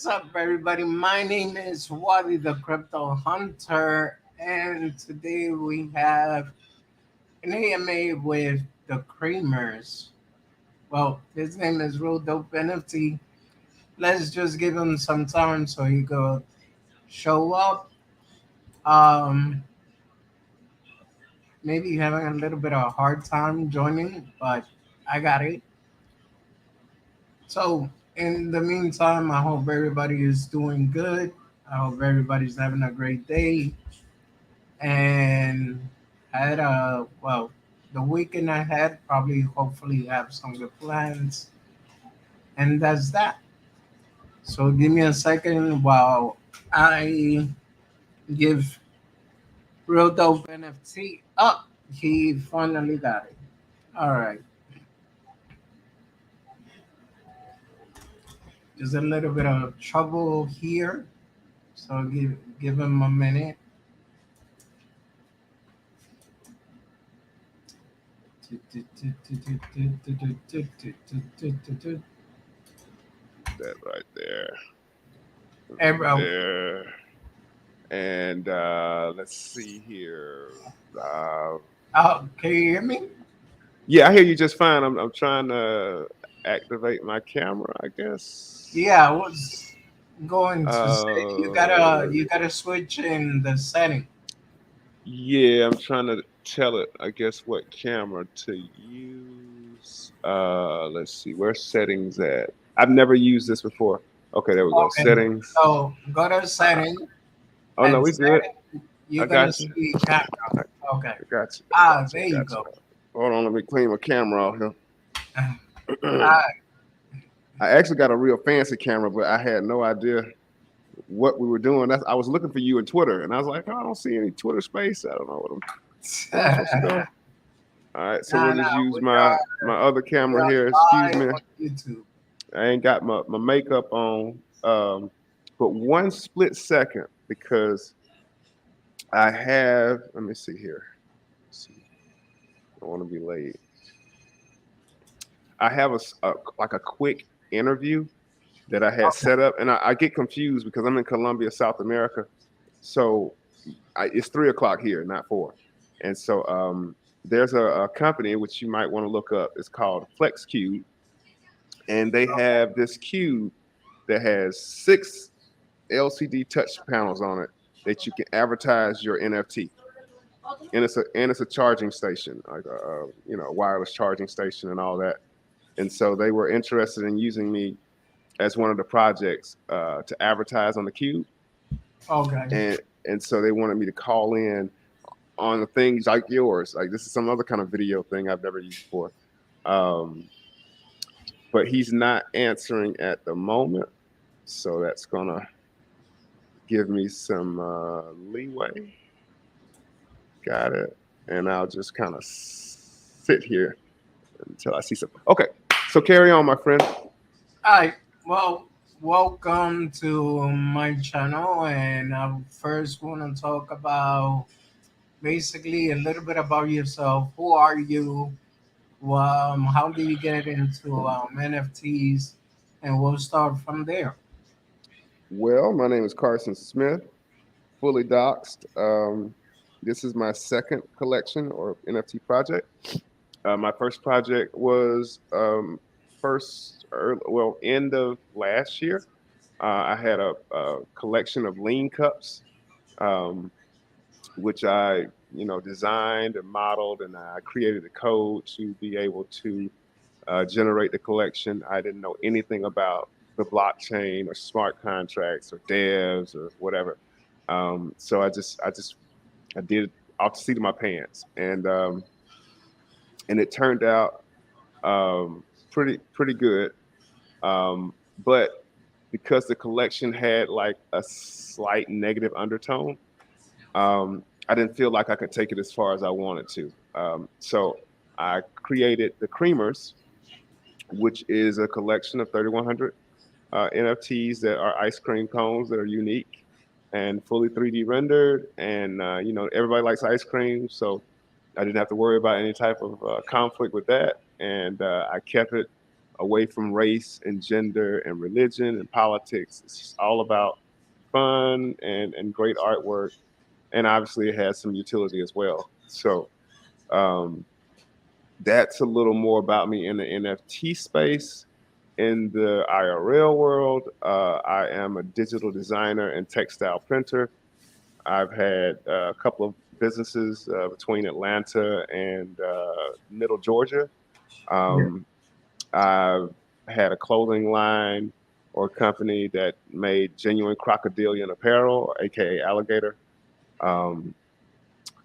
What's up, everybody? My name is Wadi the Crypto Hunter, and today we have an AMA with the Kreamers. Well, his name is Real Dope NFT. Let's just give him some time so he could show up. Um, Maybe having a little bit of a hard time joining, but I got it. So, in the meantime, I hope everybody is doing good. I hope everybody's having a great day. And had the weekend ahead, probably hopefully have some good plans. And that's that. So give me a second while I give Real Dope NFT up. He finally got it. All right. Just a little bit of trouble here. So give him a minute. That right there. Every, There. And let's see here. Uh, oh, can you hear me? yeah, I hear you just fine. I'm trying to activate my camera, I guess. Yeah, I was going to say Uh, you gotta switch in the setting. yeah, I'm trying to tell it, I guess, what camera to use. Let's see, where's settings at? I've never used this before. Okay, there we go. Okay, Settings. so go to Uh, setting oh no, and we good. setting you're I gonna got you. see camera. I, Okay. I got you. I Ah, got you. there I you got you. go. Hold on, let me clean my camera off here. Ah, I actually got a real fancy camera, but I had no idea what we were doing. I was looking for you in Twitter, and I was like, oh, I don't see any Twitter space. I don't know where I'm supposed to go. All right, so we'll nah, just use we my other we camera are here. Excuse live me. on YouTube. I ain't got my makeup on, but one split second because I have. Let me see here. Let's see, I want to be late. I have like a quick interview that I had Okay. set up, and I get confused because I'm in Colombia, South America. So it's 3 o'clock here, not four. And so there's a company which you might want to look up. It's called FlexCube, and they have this cube that has 6 LCD touch panels on it that you can advertise your NFT. And it's a charging station, like a wireless charging station and all that. And so they were interested in using me as one of the projects to advertise on the cube, Okay. and so they wanted me to call in on the things like yours. Like this is some other kind of video thing I've never used before. Um, but he's not answering at the moment, so that's gonna give me some leeway. Got it. And I'll just kind of sit here until I see something. Okay, so carry on, my friend. Hi. Well, welcome to my channel, and I first want to talk about basically a little bit about yourself. Who are you? How do you get into NFTs? And we'll start from there. Well, my name is Carson Smith, fully doxed. This is my second collection or NFT project. My first project was end of last year. I had a collection of lean cups, um, which I designed and modeled, and I created a code to be able to generate the collection. I didn't know anything about the blockchain or smart contracts or devs or whatever. So I did it off the seat of my pants, and it turned out pretty good. But because the collection had like a slight negative undertone, I didn't feel like I could take it as far as I wanted to. So I created the Kreamers, which is a collection of 3,100 NFTs that are ice cream cones that are unique and fully 3D rendered. And everybody likes ice cream, so I didn't have to worry about any type of conflict with that. And I kept it away from race and gender and religion and politics. It's just all about fun and great artwork, and obviously it has some utility as well. So um, that's a little more about me in the NFT space. In the IRL world, I am a digital designer and textile printer. I've had a couple of businesses between Atlanta and Middle Georgia. Yeah. Um, I've had a clothing line or company that made genuine crocodilian apparel, aka alligator. Um,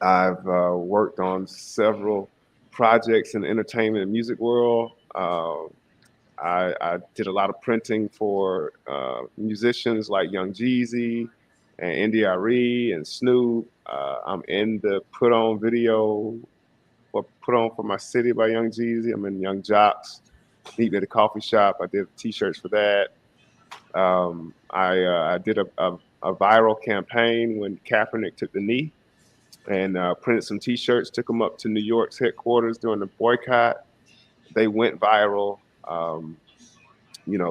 I've worked on several projects in the entertainment and music world. I did a lot of printing for musicians like Young Jeezy and N.D.R.E. and Snoop. I'm in the Put On video for Put On for My City by Young Jeezy. I'm in Young Jocks. Meet Me at the Coffee Shop. I did T-shirts for that. I did a viral campaign when Kaepernick took the knee and printed some T-shirts. Took them up to New York's headquarters during the boycott. They went viral.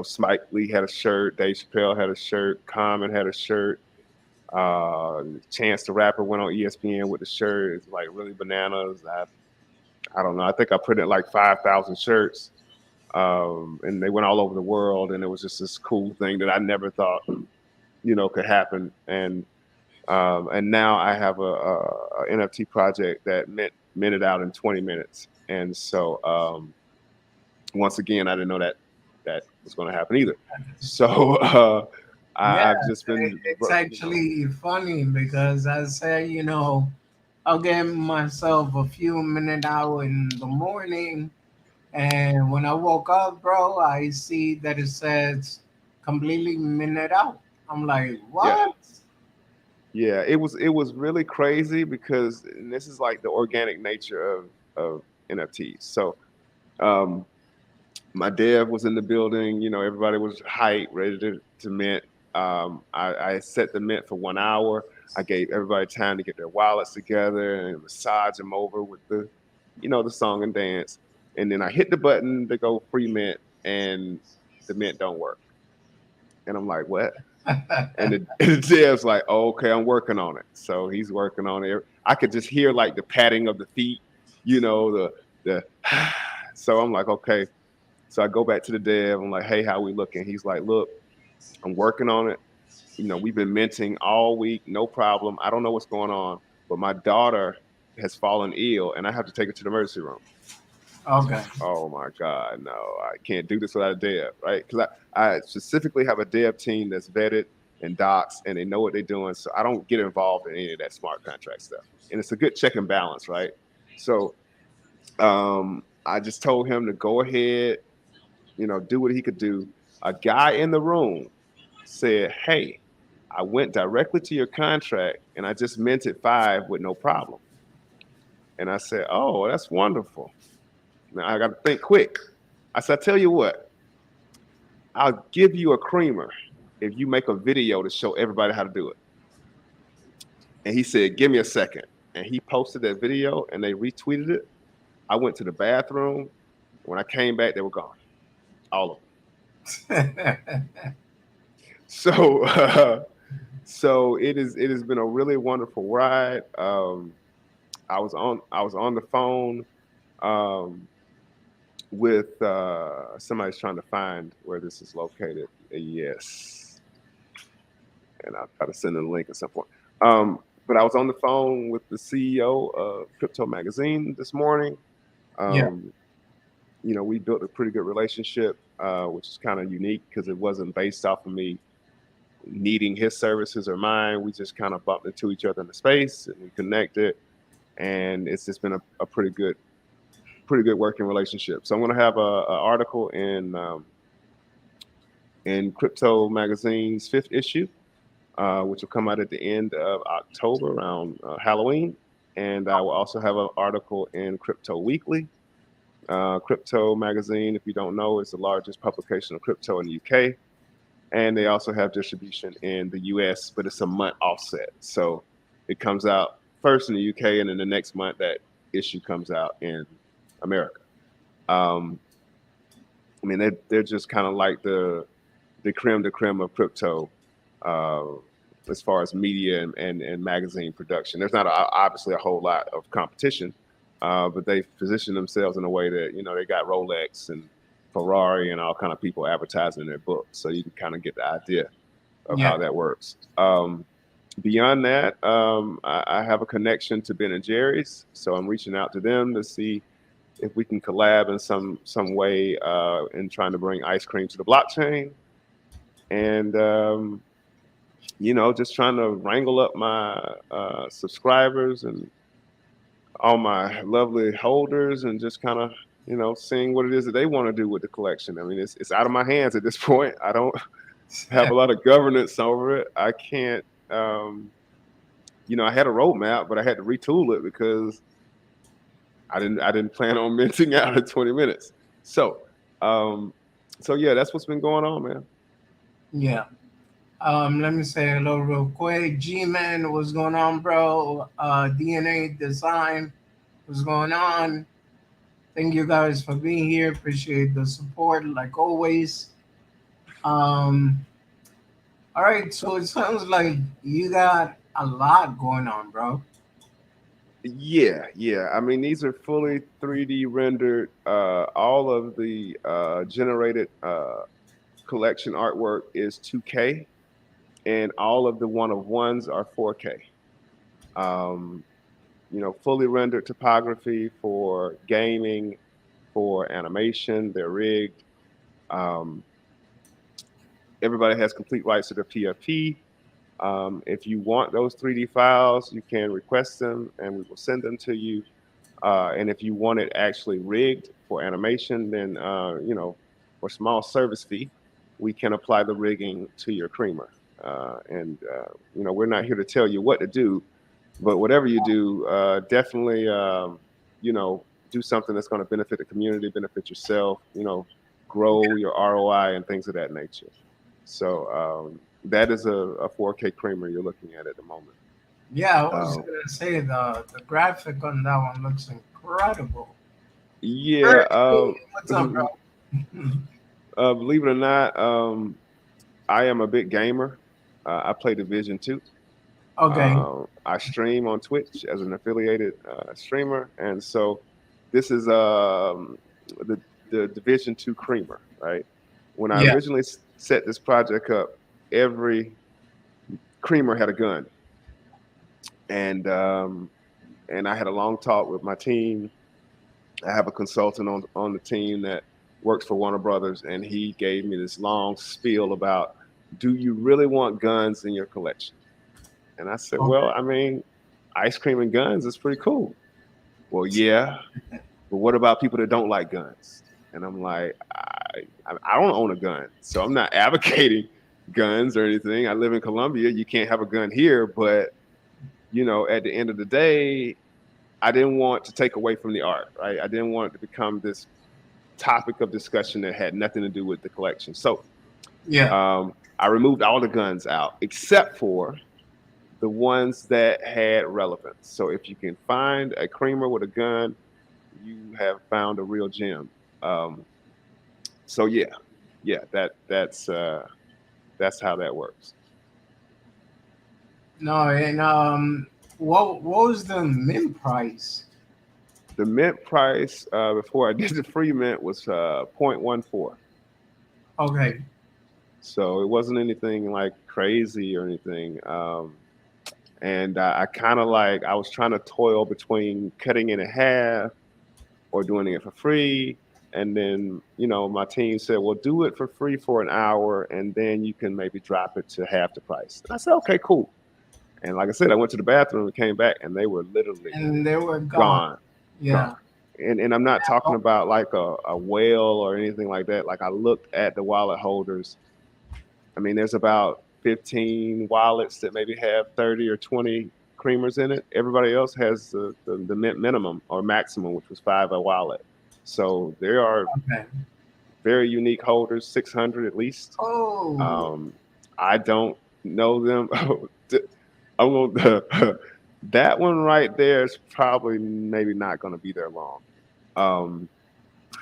Spike Lee had a shirt, Dave Chappelle had a shirt, Common had a shirt. Chance the Rapper went on ESPN with the shirt. It's like really bananas. I don't know. I think I printed like 5,000 shirts, and they went all over the world. And it was just this cool thing that I never thought could happen. And now I have a NFT project that minted out in 20 minutes. And so once again, I didn't know that was going to happen either. So Yeah, I've just been, it's actually funny because I say, I'll give myself a few minutes out in the morning, and when I woke up, bro, I see that it says completely minute out. I'm like, yeah, what? yeah. It was really crazy because and this is like the organic nature of NFTs. So um, my dev was in the building. Everybody was hyped, ready to mint. I set the mint for 1 hour. I gave everybody time to get their wallets together and massage them over with the song and dance. And then I hit the button to go free mint, and the mint don't work. And I'm like, what? And the dev's like, oh, okay, I'm working on it. So he's working on it. I could just hear like the patting of the feet, the. So I'm like, okay. So I go back to the dev. I'm like, hey, how we looking? He's like, look, I'm working on it. We've been minting all week, no problem. I don't know what's going on, but my daughter has fallen ill, and I have to take her to the emergency room. Okay. Oh my God, no, I can't do this without a dev, right? Because I specifically have a dev team that's vetted and docs, and they know what they're doing. So I don't get involved in any of that smart contract stuff. And it's a good check and balance, right? So I just told him to go ahead, do what he could do. A guy in the room said, hey, I went directly to your contract and I just minted 5 with no problem. And I said, oh, that's wonderful. Now I got to think quick. I said, I tell you what, I'll give you a creamer if you make a video to show everybody how to do it. And he said, give me a second. And he posted that video and they retweeted it. I went to the bathroom. When I came back, they were gone, all of them. So, so it has been a really wonderful ride. I was on the phone um, with somebody's trying to find where this is located. Yes, and I'll try to send them a link at some point. But I was on the phone with the CEO of Crypto Magazine this morning. Yeah. Um, we built a pretty good relationship, which is kind of unique because it wasn't based off of me needing his services or mine. We just kind of bumped into each other in the space and we connected, and it's just been a pretty good working relationship. So I'm going to have a article in Crypto Magazine's 5th issue, which will come out at the end of October around Halloween. And I will also have an article in Crypto Weekly. Crypto Magazine, if you don't know, is the largest publication of crypto in the UK. And they also have distribution in the US, but it's a month offset. So it comes out first in the UK, and then the next month that issue comes out in America. Um, I mean, they're just kind of like the creme de creme of crypto, uh, as far as media and magazine production. There's not obviously a whole lot of competition, but they position themselves in a way that they got Rolex and Ferrari and all kind of people advertising their books, so you can kind of get the idea of how Yeah, that works. Beyond that, I have a connection to Ben and Jerry's, so I'm reaching out to them to see if we can collab in some way in trying to bring ice cream to the blockchain, and just trying to wrangle up my subscribers and all my lovely holders, and just kind of seeing what it is that they want to do with the collection. I mean, it's out of my hands at this point. I don't have a lot of governance over it. I can't. I had a roadmap, but I had to retool it because I didn't plan on minting out in 20 minutes. So, um, so yeah, that's what's been going on, man. yeah. Let me say hello real quick. G-Man, what's going on, bro? DNA Design, what's going on? Thank you guys for being here. Appreciate the support, like always. Um, all right, so it sounds like you got a lot going on, bro. Yeah, yeah. I mean, these are fully 3D rendered. All of the generated collection artwork is 2K, and all of the one of ones are 4K. Um, fully rendered topography for gaming, for animation. They're rigged. Um, Everybody has complete rights to their PFP. If you want those 3D files, you can request them, and we will send them to you. And if you want it actually rigged for animation, then for small service fee, we can apply the rigging to your creamer. And we're not here to tell you what to do, but whatever you do, definitely do something that's going to benefit the community, benefit yourself. Grow your ROI and things of that nature. So that is a 4K creamer you're looking at the moment. Yeah, I was Uh, gonna say the graphic on that one looks incredible. yeah. Ernie, what's up, bro? Believe it or not, I am a big gamer. I play Division 2. Okay. I stream on Twitch as an affiliated streamer, and so this is the Division 2 Creamer, right? When I Yeah. originally set this project up, every Creamer had a gun, and I had a long talk with my team. I have a consultant on the team that works for Warner Brothers, and he gave me this long spiel about, do you really want guns in your collection? And I said, well, Okay. I mean, ice cream and guns is pretty cool. Well, yeah, but what about people that don't like guns? And I'm like, I don't own a gun, so I'm not advocating guns or anything. I live in Colombia. You can't have a gun here, but at the end of the day, I didn't want to take away from the art, right? I didn't want it to become this topic of discussion that had nothing to do with the collection. So Yeah. I removed all the guns out except for the ones that had relevance. So if you can find a creamer with a gun, you have found a real gem. Um, so yeah, that's how that works. No, and what was the mint price? The mint price before I did the free mint was 0.14. Okay. So it wasn't anything like crazy or anything. And I kind of like, I was trying to toil between cutting it in half or doing it for free. And then, my team said, well, do it for free for an hour and then you can maybe drop it to half the price. And I said, okay, cool. And like I said, I went to the bathroom and came back and they were literally And they were gone. gone, gone. Yeah. And I'm not talking Oh, about like a whale or anything like that. Like I looked at the wallet holders. I mean, there's about 15 wallets that maybe have 30 or 20 creamers in it. Everybody else has the minimum or maximum, which was five a wallet. So there are okay. very unique holders, 600 at least. Oh, Um, I don't know them. I'm gonna, that one right there is probably maybe not going to be there long. Um,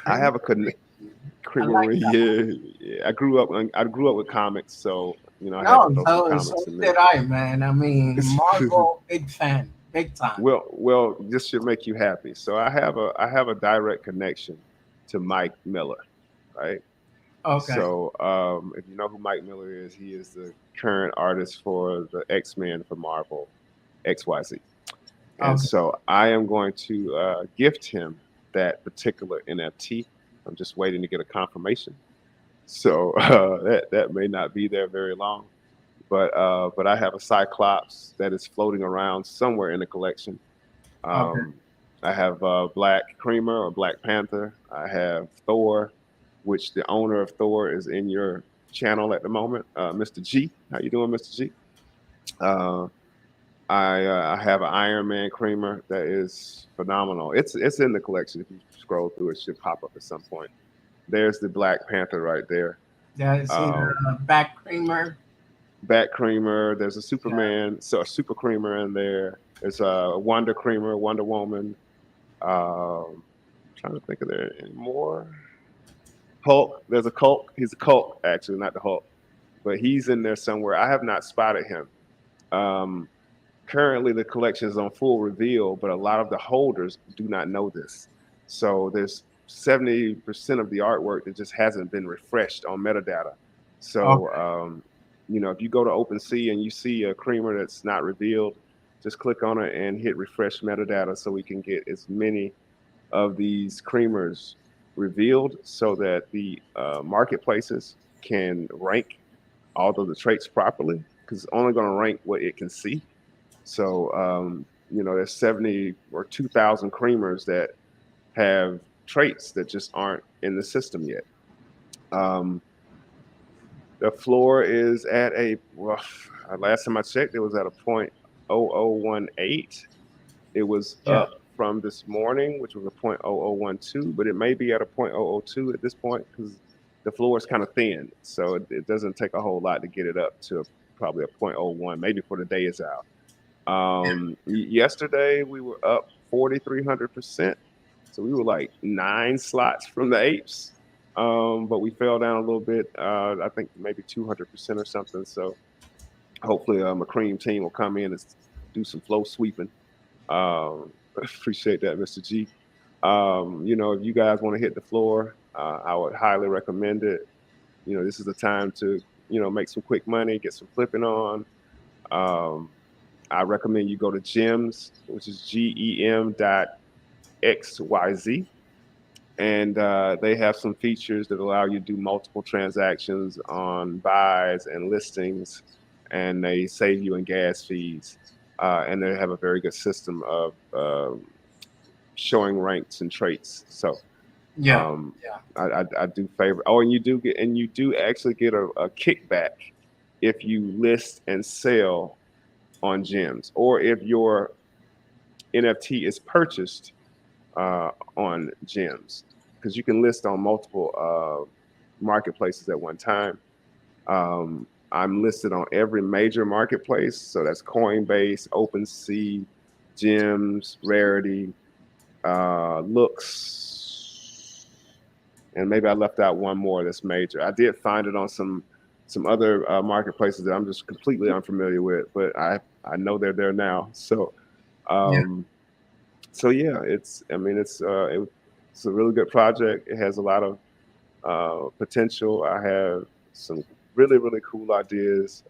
I have a really? I like Creamery. that. Yeah. I grew up with comics, so I had to No, throw some so comics in did there. I, man. I mean, Marvel, big fan, big time. Well, this should make you happy. So I have a direct connection to Mike Miller, right? Okay, So if you know who Mike Miller is, he is the current artist for the X-Men for Marvel, XYZ. And okay, so I am going to gift him that particular NFT. I'm just waiting to get a confirmation. So that may not be there very long, but I have a Cyclops that is floating around somewhere in the collection. okay, Um, I have Black Creamer or Black Panther. I have Thor, which the owner of Thor is in your channel at the moment, Mr. G. How you doing, Mr. G? Uh, I have an Iron Man creamer that is phenomenal. It's in the collection. If you scroll through, it should pop up at some point. There's the Black Panther right there. yeah. See Um, the back creamer. Bat creamer. There's a Yeah, Superman, so a super creamer in there. There's a Wonder creamer, Wonder Woman. Trying to think of there any more. Hulk. There's a Hulk. He's a Hulk, actually, not the Hulk, but he's in there somewhere. I have not spotted him. Um, Currently, the collection is on full reveal, but a lot of the holders do not know this. So there's 70% of the artwork that just hasn't been refreshed on metadata. So okay, if you go to OpenSea and you see a creamer that's not revealed, just click on it and hit refresh metadata so we can get as many of these creamers revealed so that the marketplaces can rank all of the traits properly because it's only going to rank what it can see. So, there's 70 or 2,000 creamers that have traits that just aren't in the system yet. Um, the floor is at well, last time I checked, it was at a point 0018. It was yeah, up from this morning, which was a point 0012, but it may be at a point 002 at this point because the floor is kind of thin. So it doesn't take a whole lot to get it up to probably a point 0.01, maybe before the day is out. Yesterday we were up 4,300%. So we were like 9 slots from the apes. But we fell down a little bit. I think maybe 200% or something. So hopefully, a cream team will come in and do some flow sweeping. Appreciate that, Mr. G. If you guys want to hit the floor, I would highly recommend it. This is the time to make some quick money, get some flipping on. Um, I recommend you go to Gems, which is GEM.XYZ. And they have some features that allow you to do multiple transactions on buys and listings, and they save you in gas fees. And they have a very good system of showing ranks and traits. So yeah, um, yeah. I do favor. Oh, and you do actually get a kickback if you list and sell on Gems, or if your NFT is purchased on Gems, because you can list on multiple marketplaces at one time. I'm listed on every major marketplace, so that's Coinbase, OpenSea, Gems, Rarity, Looks, and maybe I left out one more that's major. I did find it on some other marketplaces that I'm just completely unfamiliar with, but I know they're there now. Yeah. Um, so yeah, it's a really good project. It has a lot of potential. I have some really really cool ideas.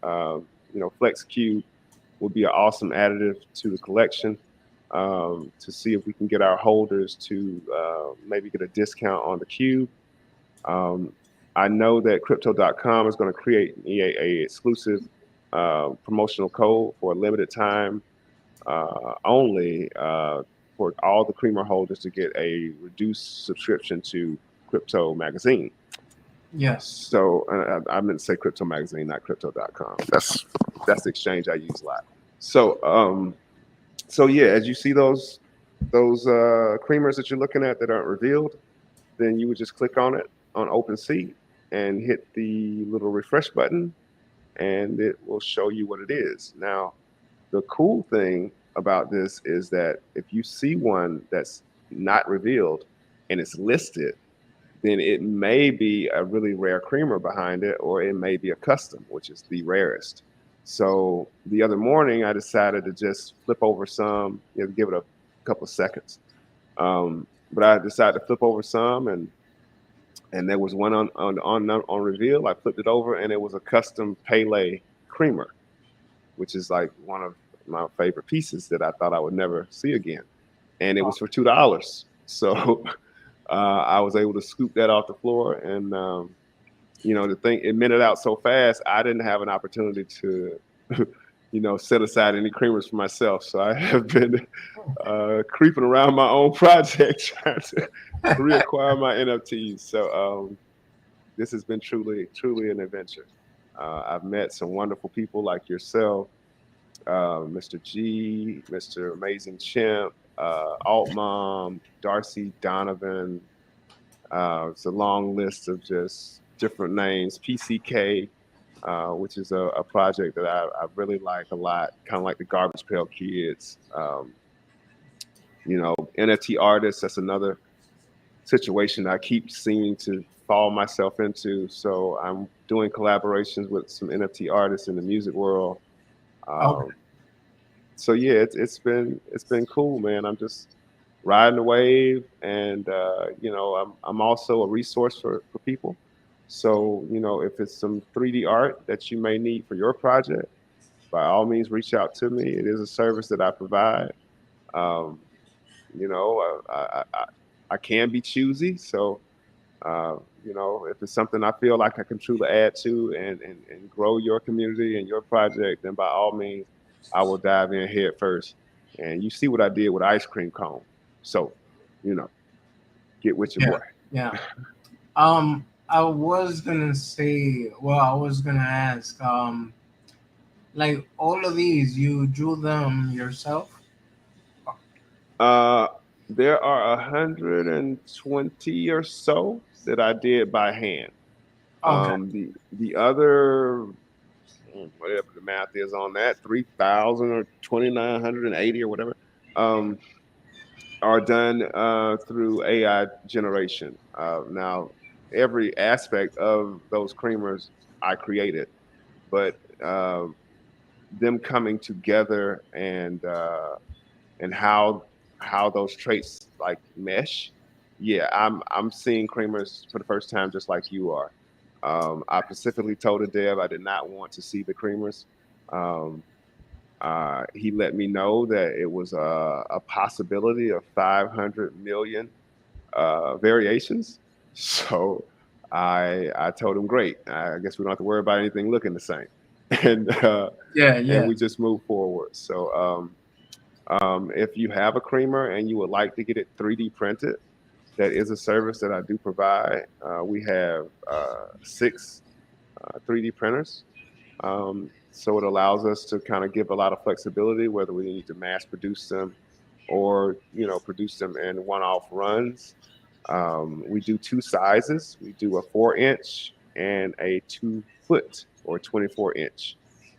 Flex Cube would be an awesome additive to the collection. To see if we can get our holders to maybe get a discount on the cube. Um, I know that crypto.com is going to create a exclusive promotional code for a limited time only for all the creamer holders to get a reduced subscription to Crypto Magazine. Yes. So I meant to say Crypto Magazine, not Crypto.com. That's the exchange I use a lot. So yeah, as you see those creamers that you're looking at that aren't revealed, then you would just click on it on OpenSea and hit the little refresh button, and it will show you what it is. Now, the cool thing about this is that if you see one that's not revealed and it's listed, then it may be a really rare creamer behind it, or it may be a custom, which is the rarest. So the other morning, I decided to just flip over some, give it a couple of seconds. But I decided to flip over some, and there was one on reveal. I flipped it over, and it was a custom Pele creamer, which is like one of my favorite pieces that I thought I would never see again. And it Oh, was for $2. So I was able to scoop that off the floor, and the thing, it minted out so fast. I didn't have an opportunity to, set aside any creamers for myself. So I have been creeping around my own project trying to reacquire my NFTs. So this has been truly, truly an adventure. I've met some wonderful people like yourself, Mr. G, Mr. Amazing Chimp, Alt Mom, Darcy Donovan. It's a long list of just different names. PCK, which is a project that I really like a lot, kind of like the Garbage Pail Kids. NFT artists, that's another situation I keep seeming to fall myself into. So I'm doing collaborations with some NFT artists in the music world. okay. Um, so yeah, it's been cool, man. I'm just riding the wave, and I'm also a resource for people. So if it's some 3D art that you may need for your project, by all means, reach out to me. It is a service that I provide. Um, I can be choosy, so if it's something I feel like I can truly add to and grow your community and your project, then by all means, I will dive in head first. And you see what I did with ice cream cone. So, you know, get with your Yeah, boy. yeah. I was gonna say, well, I was gonna ask, like all of these, you drew them yourself? Uh, there are 120 or so that I did by hand. Okay, The other, whatever the math is on that, 3,000 or 2,980 or whatever, um, are done through AI generation. Now, every aspect of those creamers I created, but uh, them coming together and how those traits like mesh. Yeah, I'm seeing creamers for the first time, just like you are. I specifically told the dev I did not want to see the creamers. Um, he let me know that it was a possibility of 500 million variations. So I told him, great. I guess we don't have to worry about anything looking the same, and yeah, and yeah. we just move forward. So if you have a creamer and you would like to get it 3D printed, that is a service that I do provide. We have 6 3D printers. So it allows us to kind of give a lot of flexibility, whether we need to mass produce them or produce them in one-off runs. We do 2 sizes. We do a 4-inch and a 2-foot or 24-inch.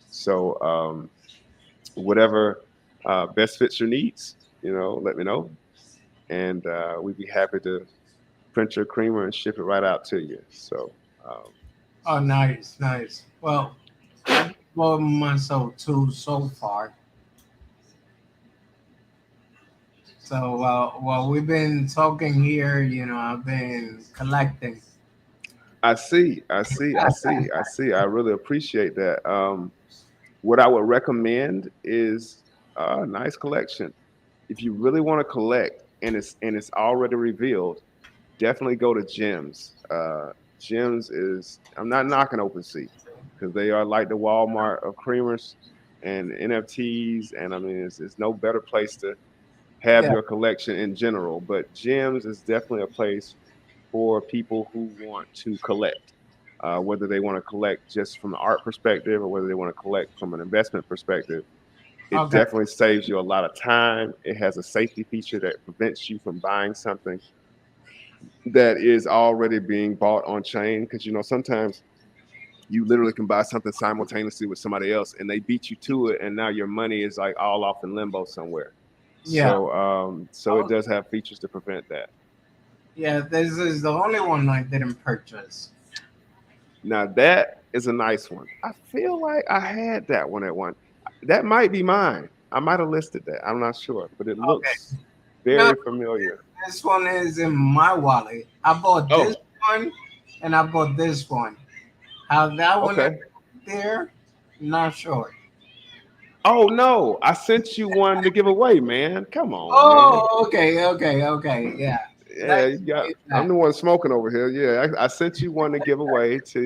So whatever best fits your needs, let me know, and we'd be happy to print your creamer and ship it right out to you. So um, Oh, nice, nice. Well, I bought myself two so far. So while we've been talking here, I've been collecting. I see. I really appreciate that. What I would recommend is a nice collection. If you really want to collect and it's already revealed, definitely go to Gems. Gems is, I'm not knocking OpenSea because they are like the Walmart of creamers and NFTs, and I mean it's no better place to have Yeah. your collection in general. But Gems is definitely a place for people who want to collect, whether they want to collect just from an art perspective or whether they want to collect from an investment perspective. It Okay. definitely saves you a lot of time. It has a safety feature that prevents you from buying something that is already being bought on chain, because sometimes you literally can buy something simultaneously with somebody else and they beat you to it, and now your money is like all off in limbo somewhere. Yeah. So it Oh, does have features to prevent that. Yeah, this is the only one I didn't purchase. Now that is a nice one. I feel like I had that one at one. That might be mine. I might have listed that. I'm not sure, but it Okay. looks No, very familiar. this one is in my wallet. I bought this Oh, one and I bought this one. How that one okay. there, not sure. Oh no, I sent you one to give away, man. Come on, man. Oh, okay. Yeah, that Yeah, you got. explains I'm that. the one smoking over here. Yeah, I sent you one to give away to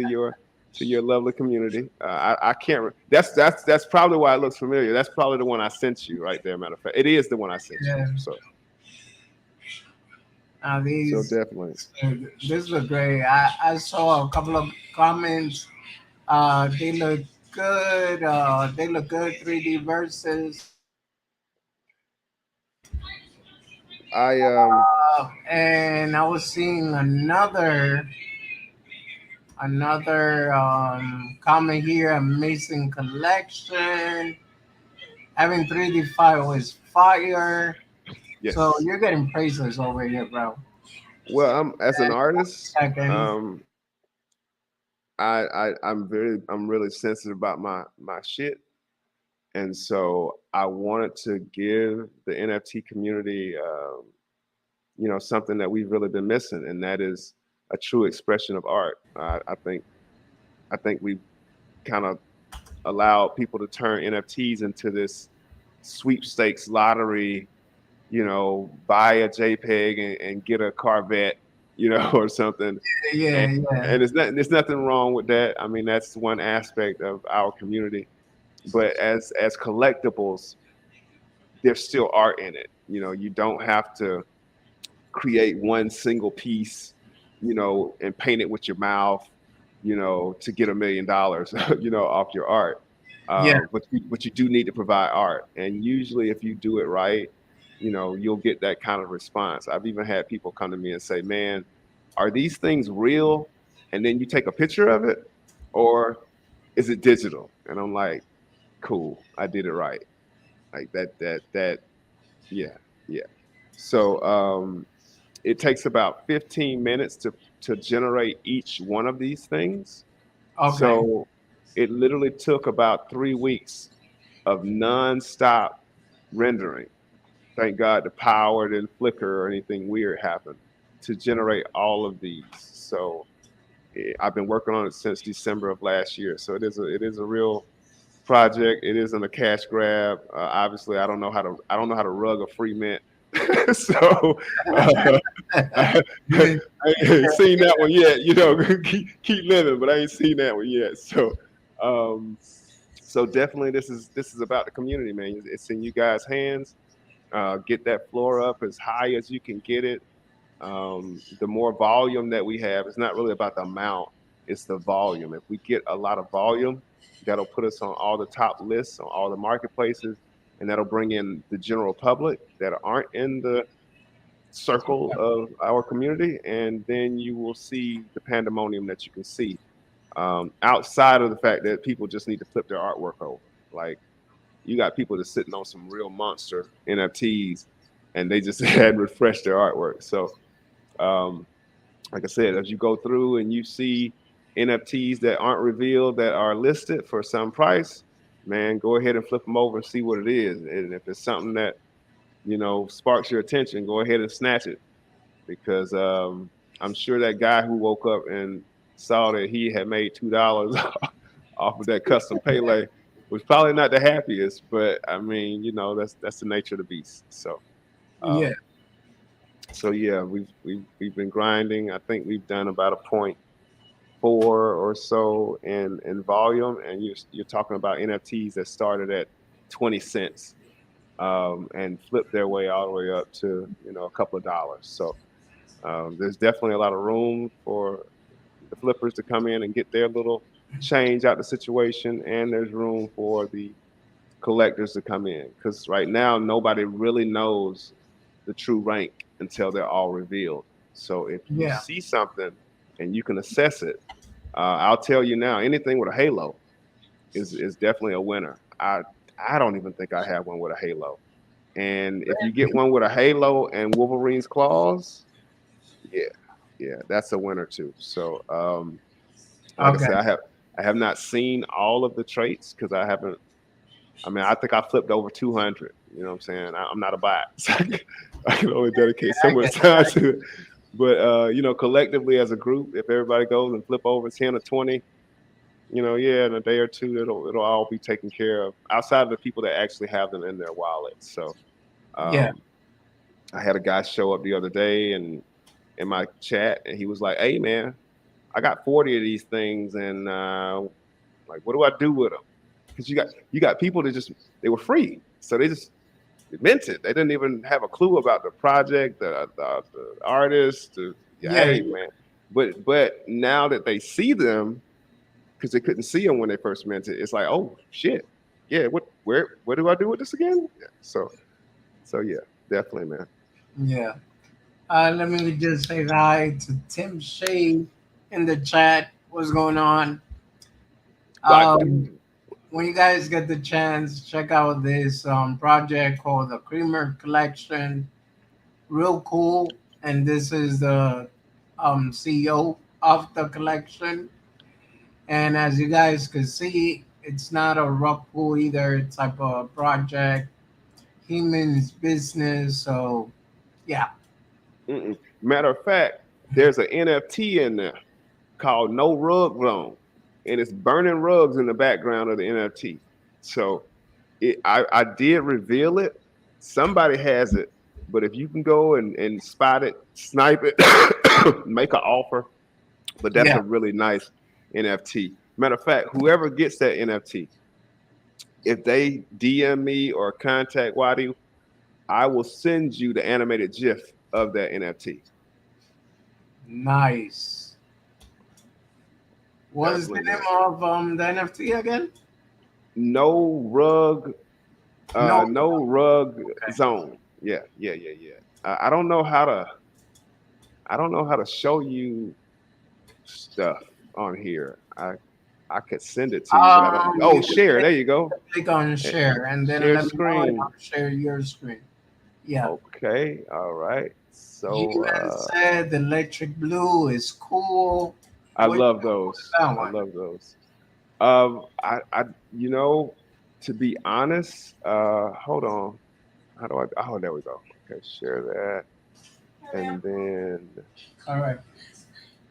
your lovely community. I can't. That's probably why it looks familiar. That's probably the one I sent you right there. Matter of fact, it is the one I sent you. Yeah. So These, definitely. this look great. I saw a couple of comments. They look good. They look good. 3D versus. I And I was seeing another comment here. Amazing collection. Having 3D file is fire. So yes. you're getting praises over here, bro. Well, I'm as an artist. Second. I'm really sensitive about my shit, and so I wanted to give the NFT community, something that we've really been missing, and that is a true expression of art. I think we've kind of allowed people to turn NFTs into this sweepstakes lottery. Buy a JPEG and get a Corvette, or something. And, Yeah. and there's nothing wrong with that. I mean, that's one aspect of our community. But as collectibles, there's still art in it. You don't have to create one single piece, and paint it with your mouth, to get $1 million, off your art. Yeah. But you do need to provide art, and usually if you do it right, you'll get that kind of response. I've even had people come to me and say, "Man, are these things real?" And then you take a picture of it, or is it digital? And I'm like, "Cool, I did it right." Like that. Yeah, yeah. So it takes about 15 minutes to generate each one of these things. Okay. So it literally took about 3 weeks of nonstop rendering. Thank God the power didn't flicker or anything weird happened to generate all of these. So I've been working on it since December of last year. So it is a real project. It isn't a cash grab. Obviously, I don't know how to rug a free mint. So uh, I, I ain't seen that one yet. Keep living, but I ain't seen that one yet. Um, so definitely, this is about the community, man. It's in you guys' hands. Get that floor up as high as you can get it. The more volume that we have, it's not really about the amount; it's the volume. If we get a lot of volume, that'll put us on all the top lists on all the marketplaces, and that'll bring in the general public that aren't in the circle of our community, and then you will see the pandemonium that you can see. Outside of the fact that people just need to flip their artwork over, like you got people that's sitting on some real monster NFTs, and they just hadn't refreshed their artwork. So, um, like I said, as you go through and you see NFTs that aren't revealed that are listed for some price, man, go ahead and flip them over and see what it is. And if it's something that sparks your attention, go ahead and snatch it because I'm sure that guy who woke up and saw that he had made $2 off of that custom Pele was probably not the happiest. But I mean, that's the nature of the beast. So, Yeah. um, so yeah, we've been grinding. I think we've done about a point four or so in volume, and you're talking about NFTs that started at 20 cents and flipped their way all the way up to a couple of dollars. So there's definitely a lot of room for the flippers to come in and get their little change out the situation, and there's room for the collectors to come in because right now nobody really knows the true rank until they're all revealed. So if you Yeah. see something and you can assess it, I'll tell you now, anything with a halo is definitely a winner. I don't even think I have one with a halo. And if you get one with a halo and Wolverine's claws, Yeah, yeah, that's a winner too. So, like I Okay. said, I have not seen all of the traits because I haven't. I mean, I think I flipped over 200. You know what I'm saying? I'm not a bot, so I can only dedicate so I much get time to it. But collectively as a group, if everybody goes and flip over 10 or 20, yeah, in a day or two, it'll all be taken care of. Outside of the people that actually have them in their wallets. So yeah. um, I had a guy show up the other day and in my chat, and he was like, "Hey, man, I got 40 of these things, and like, what do I do with them?" Because you got people that just they were free, so they just meant it. They didn't even have a clue about the project, the artist. Yeah, Yeah. hey, man, but now that they see them, because they couldn't see them when they first meant it, it's like, oh shit, yeah. What do I do with this again? Yeah, so yeah, definitely, man. Yeah. Let me just say hi to Tim Shea in the chat. What's going on? But Um, when you guys get the chance, check out this project called the Creamer Collection. Real cool. And this is the CEO of the collection. And as you guys can see, it's not a rock pool either type of project. Human's business. So, yeah. matter of fact, there's an NFT in there called No Rug Zone, and it's burning rugs in the background of the NFT. So I did reveal it. Somebody has it, but if you can go and spot it, snipe it, make an offer. But that's Yeah. a really nice NFT. Matter of fact, whoever gets that NFT, if they DM me or contact Wadi, I will send you the animated GIF of that NFT. Nice. What is the Definitely, man. name of the NFT again? No rug, No. no rug Okay. zone. Yeah, yeah, yeah, yeah. I don't know how to. I don't know how to show you stuff on here. I could send it to you, but I don't. Oh, You can share. There you go. click on Eh, share and then Share let me know and screen. I'll share your screen. Yeah. Okay. All right. So He-Man said the electric blue is cool. I What love what is those. that I one? love those. I you know, to be honest, hold on. How do I? Oh, there we go. Okay, share that, and then All right.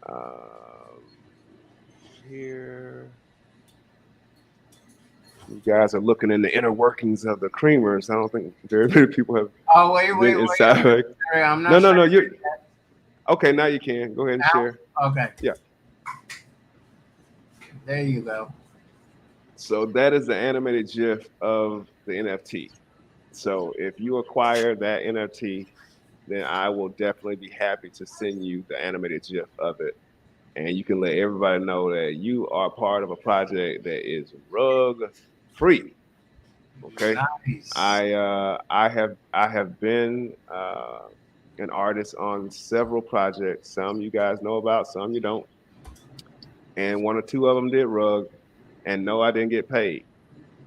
um, here. You guys are looking in the inner workings of the Kreamers. I don't think very many people have Oh wait, been wait. inside. Like, I'm no, not no, sure no. You okay? Now you can go ahead and share. now. Okay. Yeah. There you go. So that is the animated GIF of the NFT. So if you acquire that NFT, then I will definitely be happy to send you the animated GIF of it, and you can let everybody know that you are part of a project that is rug free. Okay, Nice. I have been an artist on several projects. Some you guys know about, some you don't, and one or two of them did rug, and no, I didn't get paid.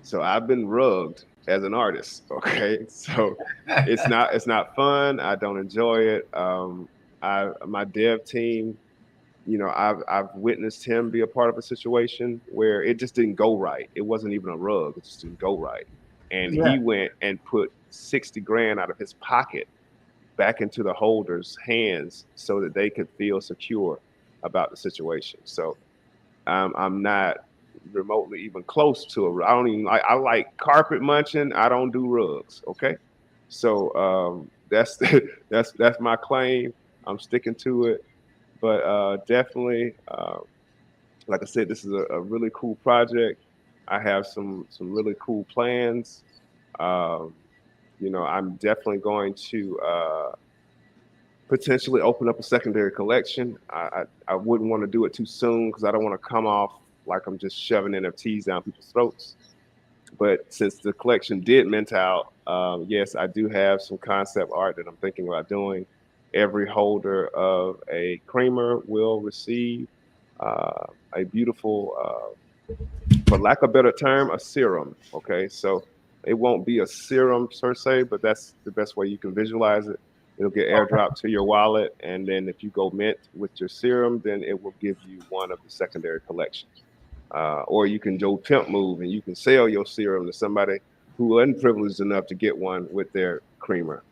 So I've been rugged as an artist. Okay, so it's not fun. I don't enjoy it. My dev team, I've witnessed him be a part of a situation where it just didn't go right. It wasn't even a rug. It just didn't go right. And Yeah. he went and put 60 grand out of his pocket back into the holders' hands so that they could feel secure about the situation. So I'm not remotely even close to a. I don't even like. I like carpet munching. I don't do rugs. Okay, so that's that's my claim. I'm sticking to it. But definitely, like I said, this is a really cool project. I have some really cool plans. Um, I'm definitely going to potentially open up a secondary collection. I wouldn't want to do it too soon because I don't want to come off like I'm just shoving NFTs down people's throats. But since the collection did mint out, yes, I do have some concept art that I'm thinking about doing. Every holder of a creamer will receive a beautiful, for lack of a better term, a serum. Okay, so it won't be a serum per se, but that's the best way you can visualize it. It'll get airdropped to your wallet, and then if you go mint with your serum, then it will give you one of the secondary collection. Or you can go pimp move and you can sell your serum to somebody who wasn't privileged enough to get one with their creamer.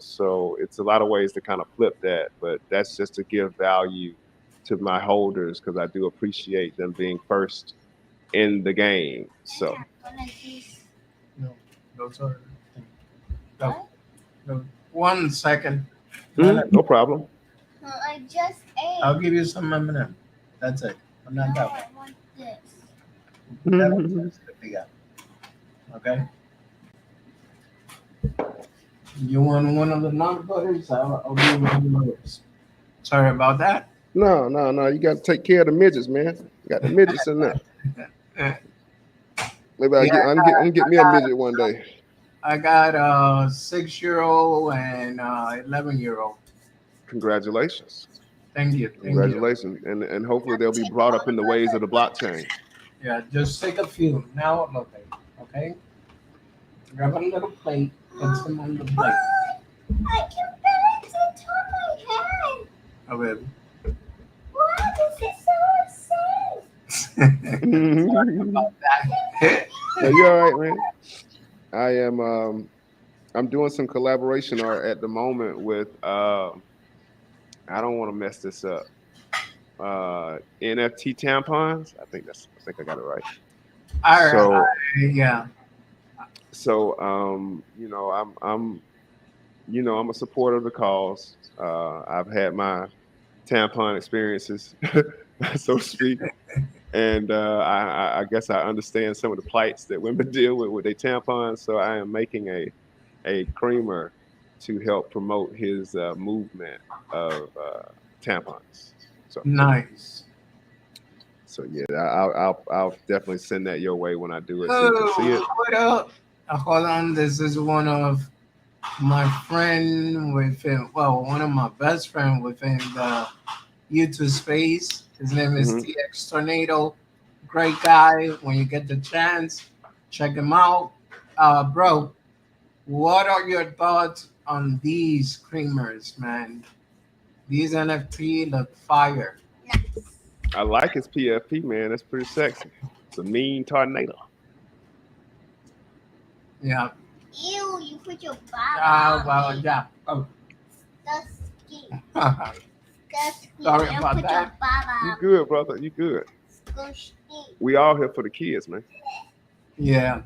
So it's a lot of ways to kind of flip that, but that's just to give value to my holders because I do appreciate them being first in the game. So No, those are. No, no. 1 second. No, no. no problem. No, I just ate. I'll give you some M&M. That's it. I'm not No, that I want this. one. That's the big one. Okay. You want one of the nut butters? I'll give you one of those. Sorry about that. No, no, no. You got to take care of the midgets, man. You got the midgets in there. Uh, Maybe Yeah, I'm gonna get me a midget one day. I got a 6-year-old and 11-year-old. Congratulations. Thank you. Thank you. Congratulations. And hopefully they'll be brought up in the ways of the blockchain. Yeah, just take a few. Now look at it. Okay. Grab a little plate. Put some on the plate. I can balance it on my head. Okay. Wow, this is so safe. Sorry about that. No, you're all right, man. I am I'm doing some collaboration art at the moment with I don't want to mess this up. NFT tampons. I think I got it right. All right. So Yeah. I'm a supporter of the cause. I've had my tampon experiences, so to speak. And I guess I understand some of the plights that women deal with their tampons. So I am making a creamer to help promote his movement of tampons. So Nice. so yeah, I'll definitely send that your way when I do it, so you can see Oh, it. what up? Hold on. This is one of my friend within, well, one of my best friend within the YouTube space. His name is Hmm. TX Tornado. Great guy. When you get the chance, check him out. Bro, what are your thoughts on these creamers, man? These NFT look fire. Nice. I like his PFP, man. That's pretty sexy. It's a mean tornado. Yeah. Ew, you put your baba Well, on me. yeah. Oh. That's skin. Yeah. That's skin. Sorry Don't about put your that. baba You on me. good, brother? You good? Go stink. We all here for the kids, man. Yeah.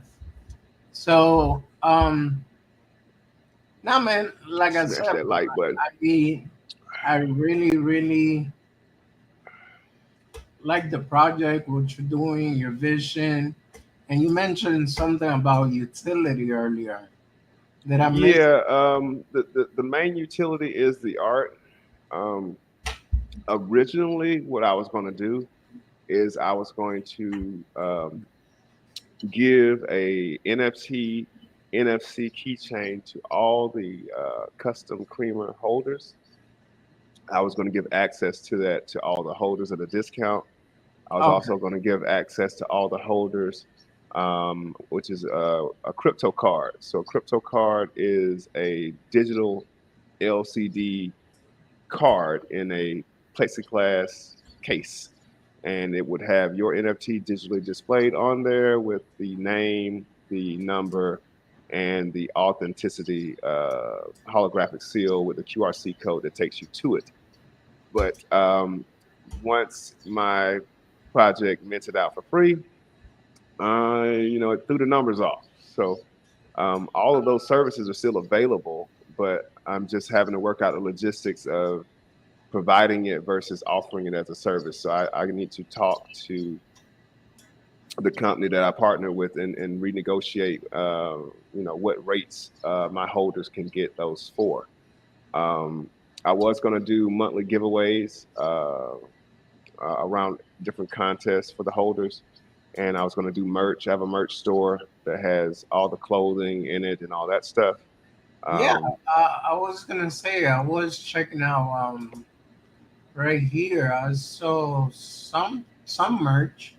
So, now, man, like I Smash said, that bro, like button. I really, really like the project, what you're doing, your vision, and you mentioned something about utility earlier that I missed. Yeah, the main utility is the art. Um, Originally, what I was going to do is I was going to give a NFT NFC keychain to all the custom creamer holders. I was going to give access to that to all the holders at a discount. I was Okay. also going to give access to all the holders, which is a crypto card. So, a crypto card is a digital LCD card in a plexiglass case, and it would have your NFT digitally displayed on there with the name, the number, and the authenticity holographic seal with the QRC code that takes you to it. But once my project minted out for free, it threw the numbers off. So all of those services are still available, but I'm just having to work out the logistics of providing it versus offering it as a service. So I need to talk to the company that I partner with and renegotiate, what rates my holders can get those for. Um, I was going to do monthly giveaways around different contests for the holders, and I was going to do merch. I have a merch store that has all the clothing in it and all that stuff. Yeah, Um, I was gonna say I was checking out right here. I saw some merch,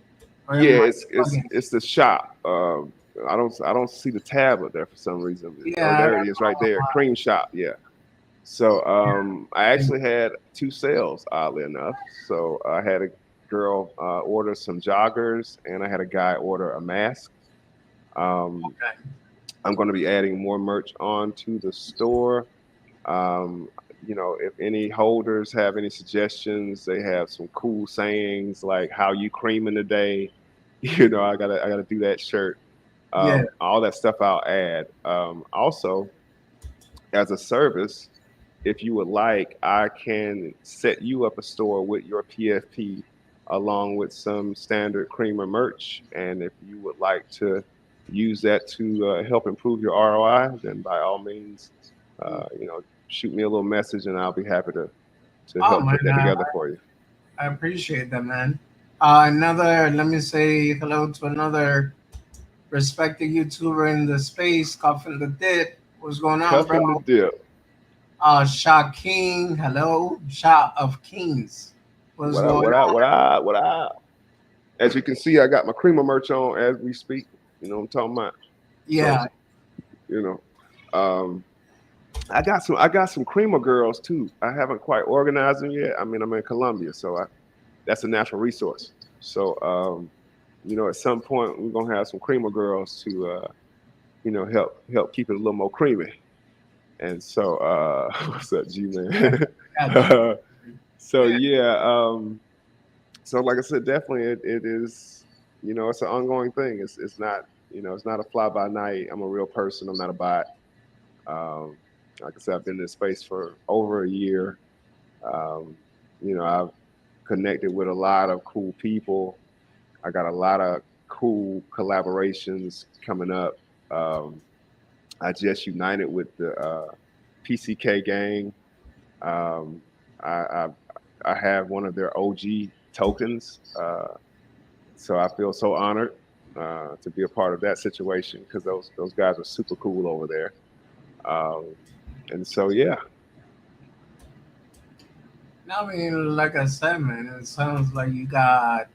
or it yeah, might it's be it's plugins. it's the shop. I don't see the tablet there for some reason. Oh, Yeah, I there don't it is, right there. know. Cream shop. Yeah. So I actually had two sales, oddly enough. So I had a girl order some joggers, and I had a guy order a mask. Um, Okay. I'm going to be adding more merch onto the store. Um, if any holders have any suggestions, they have some cool sayings like "How you creaming today?" I gotta do that shirt. Yeah. All that stuff I'll add. Also, as a service, if you would like, I can set you up a store with your PFP along with some standard Creamer merch. And if you would like to use that to help improve your ROI, then by all means, shoot me a little message and I'll be happy to Oh help man, put that together for you. I appreciate that, man. Another, let me say hello to another respected YouTuber in the space, Coughing the Dip. What's going on, bro? Cuffing the dip. Shah King, hello. Shah of Kings. What's What up, going what up, on? what up, what up? As you can see, I got my Creamer merch on as we speak. You know what I'm talking about? So, Yeah, you know. I got some creamer girls too. I haven't quite organized them yet. I mean, I'm in Colombia, so that's a natural resource. So at some point we're gonna have some creamer girls to help keep it a little more creamy. And so what's up, G man? got you. So yeah, so like I said, definitely it is, it's an ongoing thing. It's not a fly by night. I'm a real person. I'm not a bot. Um, like I said, I've been in this space for over a year. Um, I've connected with a lot of cool people. I got a lot of cool collaborations coming up. Um, I just united with the PCK gang. Um, I, I I have one of their OG tokens, so I feel so honored to be a part of that situation because those guys are super cool over there. Um, and so yeah. I mean, like I said, man, it sounds like you got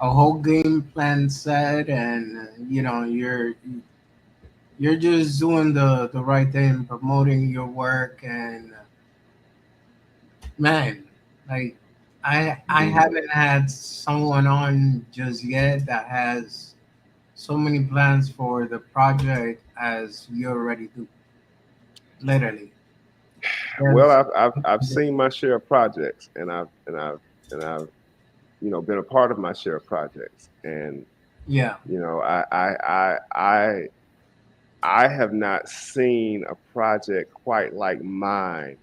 a whole game plan set, and you're just doing the right thing, promoting your work, and man, like I Mhm. haven't had someone on just yet that has so many plans for the project as you already do. Literally. Well, Yes. I've seen my share of projects, and I've been a part of my share of projects, and Yeah. I have not seen a project quite like mine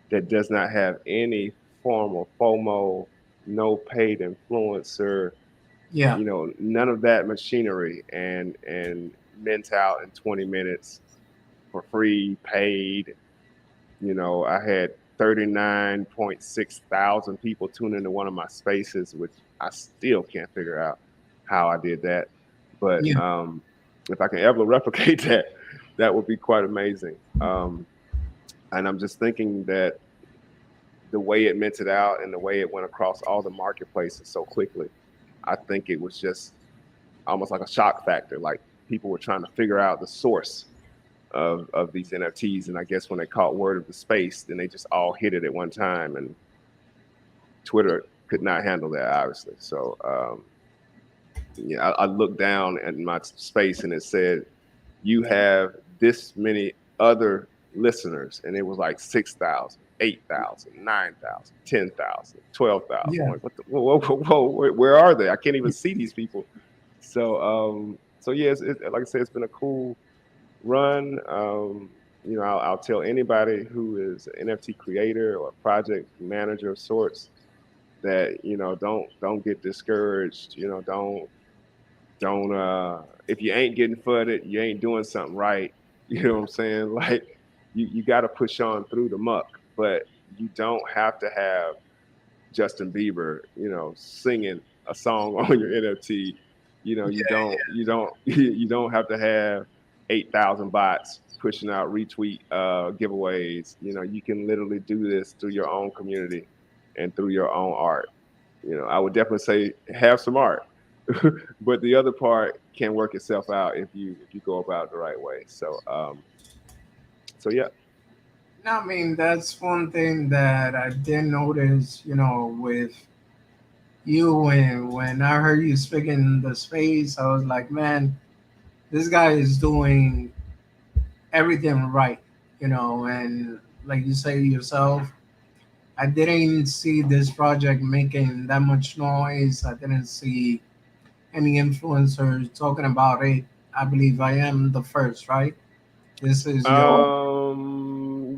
that does not have any form of FOMO, no paid influencer, Yeah. none of that machinery, and mint out in 20 minutes for free, paid. I had 39.6 thousand people tune into one of my spaces, which I still can't figure out how I did that. But Yeah. if I can ever replicate that, that would be quite amazing. And I'm just thinking that the way it minted out and the way it went across all the marketplaces so quickly, I think it was just almost like a shock factor. Like people were trying to figure out the source of these NFTs. And I guess when they caught word of the space, then they just all hit it at one time. And Twitter could not handle that, obviously. So yeah, I looked down at my space and it said, "You have this many other listeners," and it was like 6,000, 8,000, 9,000, 10,000, 12,000. I'm Yeah. like, what the, whoa, whoa, whoa, whoa, where are they? I can't even see these people. So yeah, like I said, it's been a cool run. I'll tell anybody who is an NFT creator or project manager of sorts that don't get discouraged. Don't if you ain't getting flooded, you ain't doing something right. You know what I'm saying? Like you got to push on through the muck, but you don't have to have Justin Bieber, singing a song on your NFT. You don't have to have 8,000 bots pushing out retweet giveaways. You can literally do this through your own community and through your own art. I would definitely say have some art, but the other part can work itself out if you go about it the right way. So yeah. I mean, that's one thing that I did notice, with you. And when I heard you speaking in the space, I was like, man, this guy is doing everything right, and like you say yourself, I didn't see this project making that much noise. I didn't see any influencers talking about it. I believe I am the first, right? This is your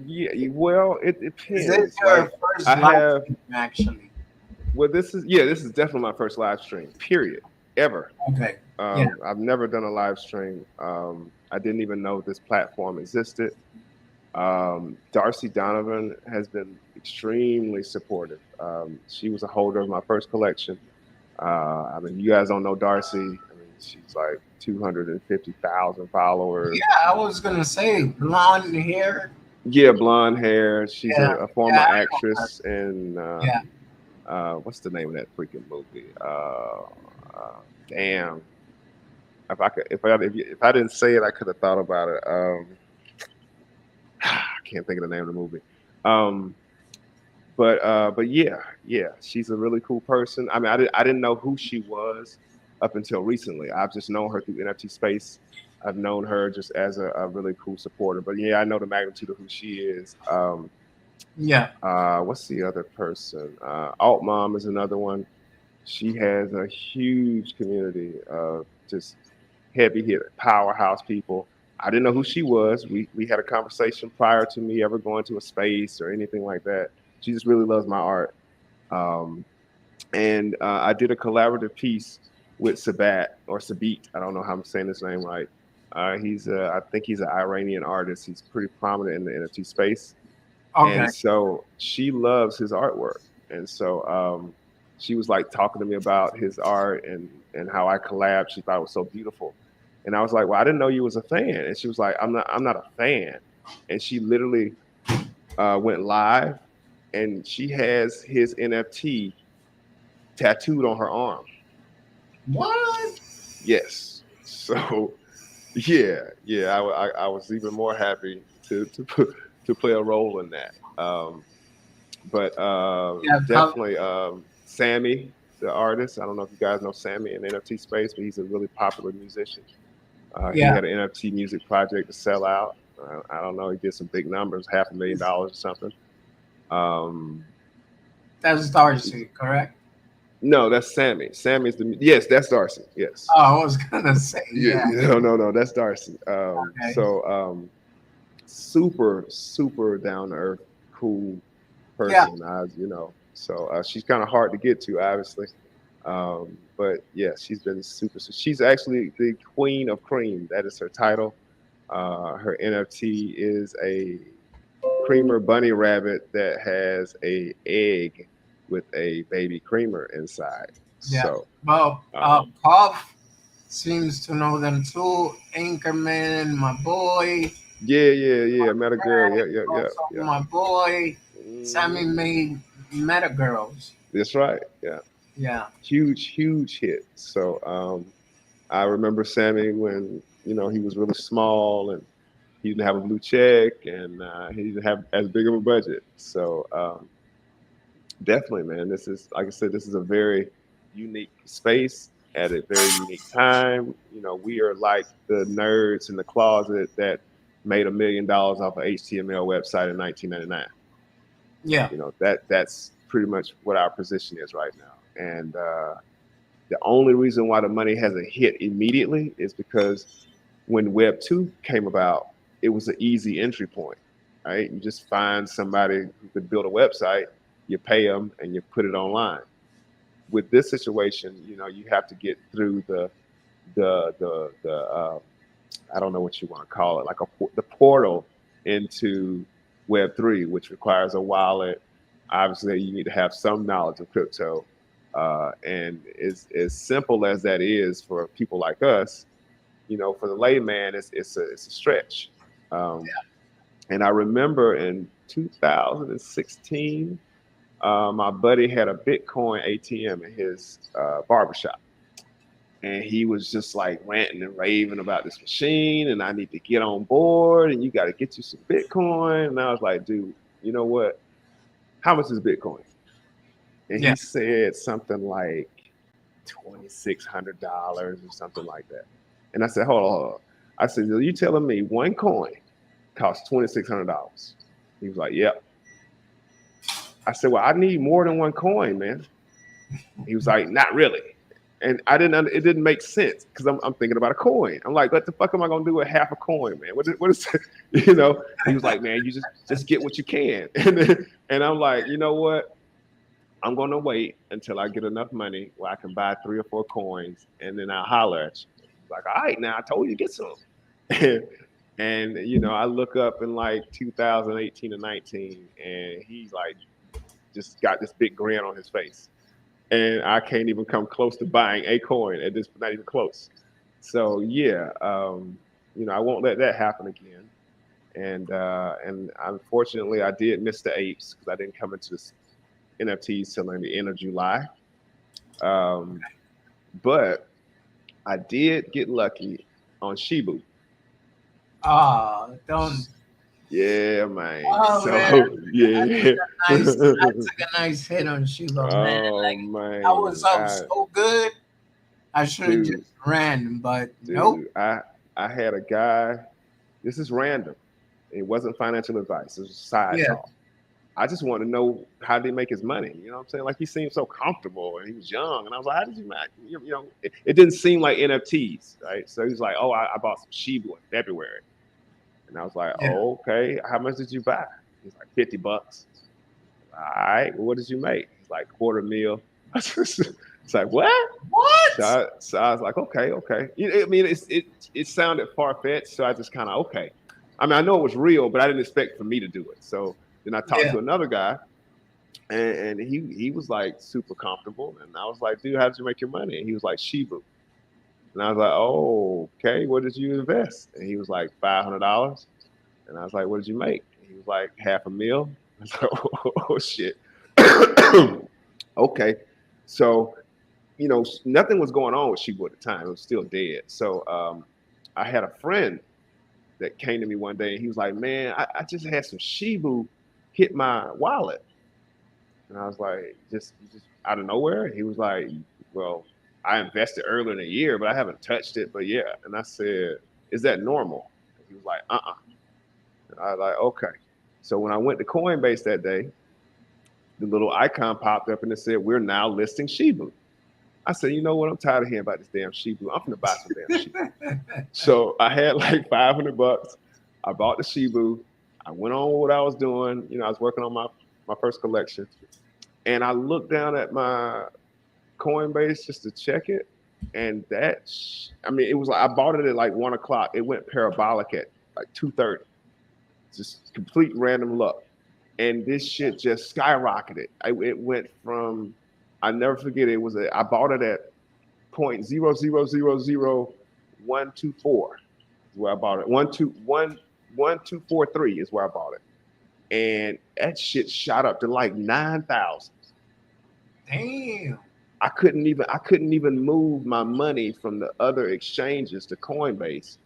Yeah, well, it is this depends. your Like I first live have, stream actually? well, this is definitely my first live stream, period, ever. Okay. Yeah. I've never done a live stream. I didn't even know this platform existed. Darcy Donovan has been extremely supportive. She was a holder of my first collection. I mean, you guys don't know Darcy. I mean, she's like 250,000 followers. Yeah, I was gonna say blonde hair. Yeah, blonde hair. She's Yeah, a former yeah, I know her. actress in Yeah. what's the name of that freaking movie? Damn. If I didn't say it, I could have thought about it. I can't think of the name of the movie. Um, but yeah, yeah, she's a really cool person. I mean, I didn't know who she was up until recently. I've just known her through NFT space. I've known her just as a really cool supporter. But yeah, I know the magnitude of who she is. Yeah. What's the other person? Alt Mom is another one. She has a huge community of just heavy hit powerhouse people. I didn't know who she was. We had a conversation prior to me ever going to a space or anything like that. She just really loves my art. Um, and I did a collaborative piece with Sabat or Sabit. I don't know how I'm saying his name right. I think he's an Iranian artist. He's pretty prominent in the NFT space, Okay. and so she loves his artwork. And so she was like talking to me about his art and how I collabed. She thought it was so beautiful, and I was like, "Well, I didn't know you was a fan." And she was like, I'm not a fan." And she literally went live, and she has his NFT tattooed on her arm. What? Yes. So yeah, yeah, I was even more happy to play a role in that. But Yeah. definitely Sammy, the artist. I don't know if you guys know Sammy in the NFT space, but he's a really popular musician. He Yeah. had an NFT music project to sell out. I don't know. He did some big numbers, $500,000 or something. Um, That's Darcy, correct? no, that's Sammy. Sammy's the yes, that's Darcy. Yes. Oh, I was gonna say Yeah, yeah. no, no, no, that's Darcy. Okay. Super, super down to earth, cool Yeah. person. So she's kind of hard to get to, obviously. But yeah, she's been super. So she's actually the queen of cream. That is her title. Her NFT is a creamer bunny rabbit that has a egg with a baby creamer inside. Yeah. So Well, um, Puff seems to know them too. Anchorman, my boy. yeah, yeah, yeah. I met a girl. Greg, Yeah, yeah, yeah, also yeah. my boy. Sammy Hmm. made Meta Girls. That's right. Yeah, Yeah. huge, huge hit. So I remember Sammy when he was really small and he didn't have a blue check and he didn't have as big of a budget. So definitely, man, this is like I said, this is a very unique space at a very unique time. We are like the nerds in the closet that made $1 million off an HTML website in 1999. Yeah. That's pretty much what our position is right now. And the only reason why the money hasn't hit immediately is because when Web 2 came about, it was an easy entry point, right? You just find somebody who could build a website, you pay them, and you put it online. With this situation, you have to get through the I don't know what you want to call it, like the portal into Web3, which requires a wallet. Obviously, you need to have some knowledge of crypto. And as simple as that is for people like us, for the layman, it's a stretch. Um, and I remember in 2016, my buddy had a Bitcoin ATM in his barbershop, and he was just like ranting and raving about this machine, and I need to get on board, and you got to get you some Bitcoin. And I was like, dude, you know what? How much is Bitcoin? And Yeah. he said something like $2,600 or something like that. And I said, hold on, hold on. I said, are you telling me one coin costs $2,600? He was like, yep. I said, well, I need more than one coin, man. He was like, not really. And I didn't. It didn't make sense because I'm thinking about a coin. I'm like, what the fuck am I gonna do with half a coin, man? What is you know? He was like, man, you just get what you can. And I'm like, you know what? I'm gonna wait until I get enough money where I can buy 3 or 4 coins, and then I'll holler at you. He's like, all right, now I told you to get some. And I look up in like 2018 or 19, and he's like, just got this big grin on his face, and I can't even come close to buying a coin at this, not even close. So yeah, I won't let that happen again. And unfortunately, I did miss the apes because I didn't come into this NFTs till in the end of July. Um, but I did get lucky on Shibu. Oh, don't. Yeah, man. Oh man, So yeah. I took a nice hit on Shiva, man. Oh Like I was man, up so good, I should have just dude, ran, but nope. dude, I had a guy. This is random. It wasn't financial advice. It was a side Yeah, talk. I just want to know how did he make his money. You know what I'm saying? Like he seemed so comfortable and he was young. And I was like, how did you make? It didn't seem like NFTs, right? So he's like, oh, I bought some Shibu in February. And I was like, yeah. oh, okay. How much did you buy? He's like, $50. All right. Well, what did you make? He's like, quarter mil. It's like, what? So What? I was like, okay, okay. I mean, it sounded far fetched, so I just kind of okay. I mean, I know it was real, but I didn't expect for me to do it. So then I talked Yeah, to another guy, and he was like super comfortable, and I was like, dude, how did you make your money? And he was like, Shibu, and I was like, oh, okay. What did you invest? And he was like $500, and I was like, what did you make? And he was like half a mil. I was like, oh shit. Okay, so nothing was going on with Shibu at the time. It was still dead. So I had a friend that came to me one day and he was like, man, I just had some Shibu hit my wallet. And I was like, just out of nowhere? He was like, well, I invested earlier in the year, but I haven't touched it. But yeah. And I said, is that normal? And he was like, uh-uh. And I was like, okay. So when I went to Coinbase that day, the little icon popped up and it said, we're now listing Shibu. I said, you know what? I'm tired of hearing about this damn Shibu. I'm gonna buy some damn Shibu. So I had like $500. I bought the Shibu. I went on with what I was doing. I was working on my first collection, and I looked down at my Coinbase just to check it, and I mean, it was like I bought it at like 1 o'clock. It went parabolic at like 2:30. Just complete random luck, and this shit just skyrocketed. It went from I never forget it was I bought it at 0.0000124 is where I bought it. 1243 is where I bought it. And that shit shot up to like 9,000. damn. I couldn't even move my money from the other exchanges to Coinbase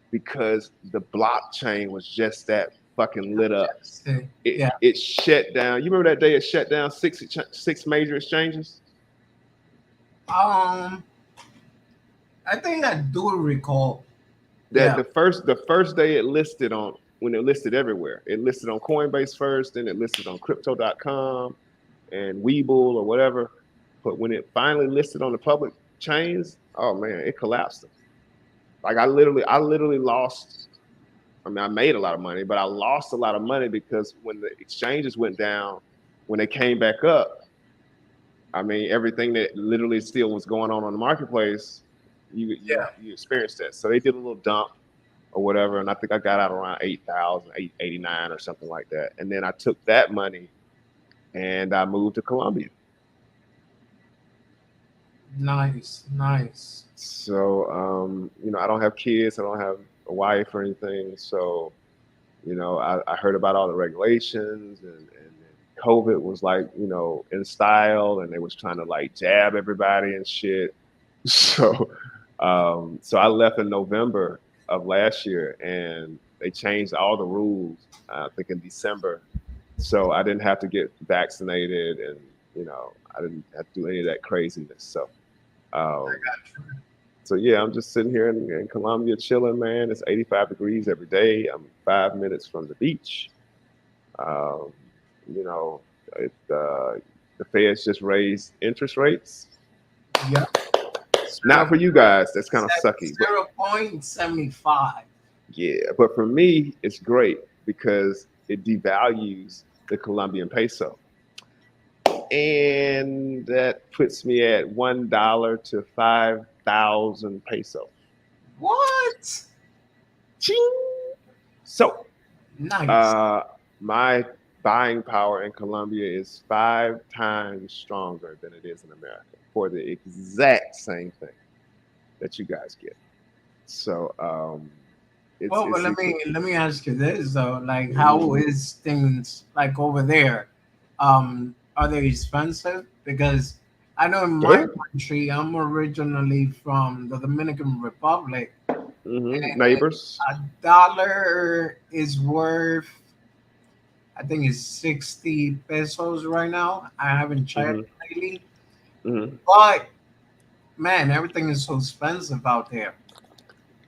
because the blockchain was just that fucking lit up. It Yeah. it shut down. You remember that day it shut down six major exchanges? Um, I think I do recall. That Yeah. the first day it listed on when it listed everywhere. It listed on Coinbase first, then it listed on crypto.com and Webull or whatever. But when it finally listed on the public chains, oh man, it collapsed. Like I literally lost. I mean, I made a lot of money, but I lost a lot of money because when the exchanges went down, when they came back up, I mean, everything that literally still was going on the marketplace, you you Yeah. you experienced that. So they did a little dump or whatever, and I think I got out around 8,000, 889 or something like that. And then I took that money and I moved to Colombia. Nice. Nice. So I don't have kids, I don't have a wife or anything. So I heard about all the regulations and COVID was like in style, and they was trying to like jab everybody and shit. So So I left in November of last year, and they changed all the rules. I think in December, so I didn't have to get vaccinated, and I didn't have to do any of that craziness. Um, so yeah, I'm just sitting here in Colombia chilling, man. It's 85 degrees every day. I'm 5 minutes from the beach. Um, you know, the Feds just raised interest rates. Yeah. Not Zero for you point guys. That's kind of sucky, but 0.75. yeah. But for me, it's great because it devalues the Colombian peso, and that puts me at $1 to 5,000 pesos. What? Ching! So, Nice. uh, my buying power in Colombia is 5 times stronger than it is in America for the exact same thing that you guys get. So, it's Well, it's let it, me ask you this though. Like, how mhm. is things like over there? Are they expensive? Because I know in my Yeah. country, I'm originally from the Dominican Republic, and Neighbors. $1 is worth, I think it's 60 pesos right now. I haven't checked hmm lately, hmm but man, everything is so expensive out there.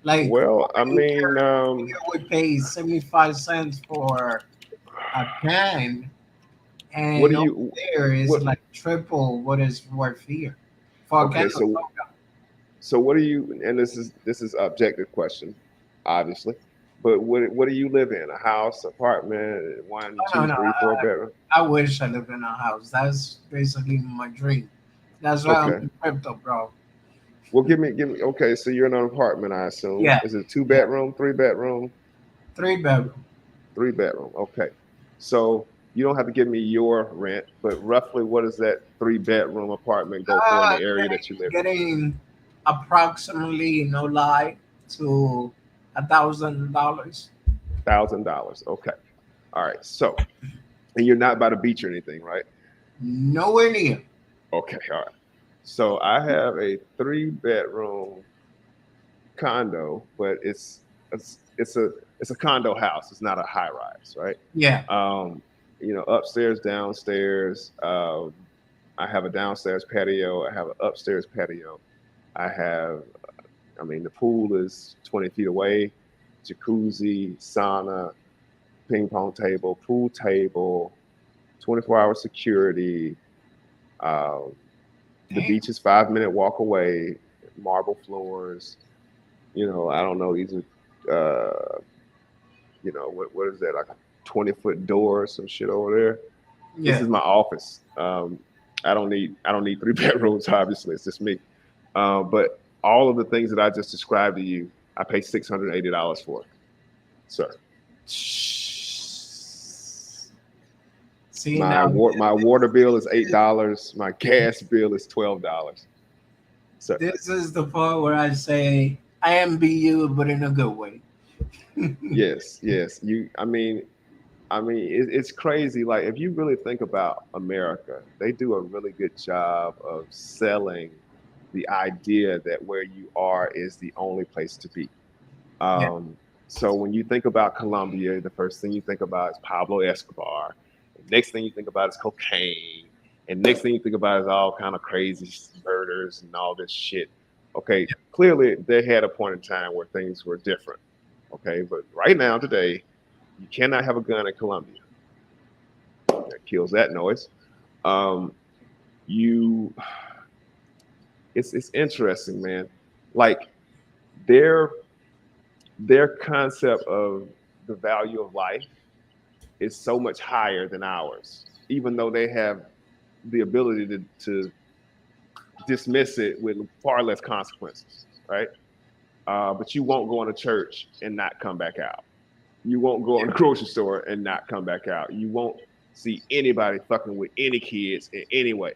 Like Well, I mean, here we pay 75 cents for a can, what do and over you there is what? like triple what is worth here for a can Okay, of so soda. what do you? And this is objective question, obviously. But what do you live in? A house, apartment, one, No, two, no, three, four bedroom? I wish I lived in a house. That's basically my dream. That's why I'm Okay. in crypto, bro. Well, give me. Okay, so you're in an apartment, I assume. Yeah, Is it two yeah, bedroom, 3 bedroom, 3 bedroom. 3 bedroom? Okay. So you don't have to give me your rent, but roughly, what does that 3 bedroom apartment go for in the area that you live in? Getting approximately, no lie, to $1,000. $1,000. Okay. All right. So, and you're not by the beach or anything, right? Nowhere near. Okay. All right. So I have a 3 bedroom condo, but it's a condo house. It's not a high rise, right? Yeah, Um, upstairs, downstairs. I have a downstairs patio. I have an upstairs patio. I have, I mean, the pool is 20 feet away. Jacuzzi, sauna, ping pong table, pool table, 24-hour security. Um, the damn. beach is 5 minute walk away. Marble floors. I don't know. These are, what is that? Like a 20-foot door or some shit over there. This Yeah. is my office. I don't need 3 bedrooms. Obviously, it's just me. But all of the things that I just described to you, I pay $680 for, sir. See My now, my water bill is $8. My gas bill is $12, sir. this is the part where I say I envy you, but in a good way. Yes, yes. It's crazy. Like if you really think about America, they do a really good job of selling the idea that where you are is the only place to be. Yeah, Um, so when you think about Colombia, the first thing you think about is Pablo Escobar. The next thing you think about is cocaine. And next thing you think about is all kind of crazy murders and all this shit. Okay, clearly they had a point in time where things were different. Okay, but right now today, you cannot have a gun in Colombia. That kills that noise. Um, you, it's interesting, man. Like their their concept of the value of life is so much higher than ours, even though they have the ability to dismiss it with far less consequences, right? But you won't go into church and not come back out. You won't go in the grocery store and not come back out. You won't see anybody fucking with any kids in any way,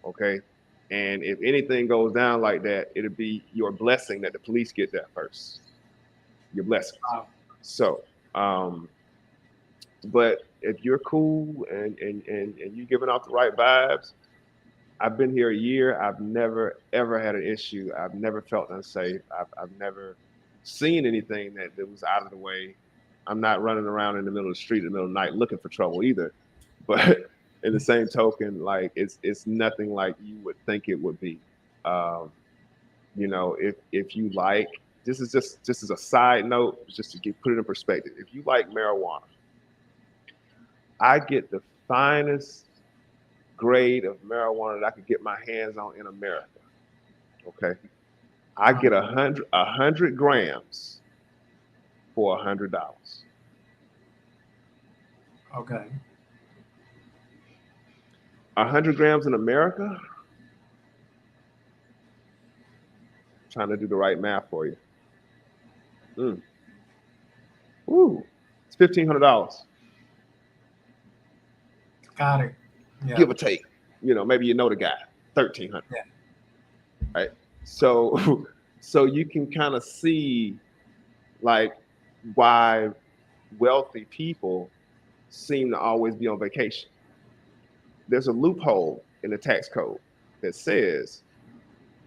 okay? And if anything goes down like that, it'll be your blessing that the police get there first. Your blessings. wow. So, um, but if you're cool and you giving off the right vibes, I've been here a year. I've never ever had an issue. I've never felt unsafe. I've never seen anything that was out of the way. I'm not running around in the middle of the street in the middle of the night looking for trouble either. But in the same token, like it's nothing like you would think it would be. Um, if you like, this is just as a side note, just to put it in perspective. If you like marijuana, I get the finest grade of marijuana that I could get my hands on in America. Okay, I get a hundred grams for $100. Okay. 100 grams in America. Trying to do the right math for you. Mm. Ooh, it's $1,500, Got it. Yeah. give or take. Maybe you know the guy. 1,300. Yeah. Right. So, so you can kind of see like why wealthy people seem to always be on vacation. There's a loophole in the tax code that says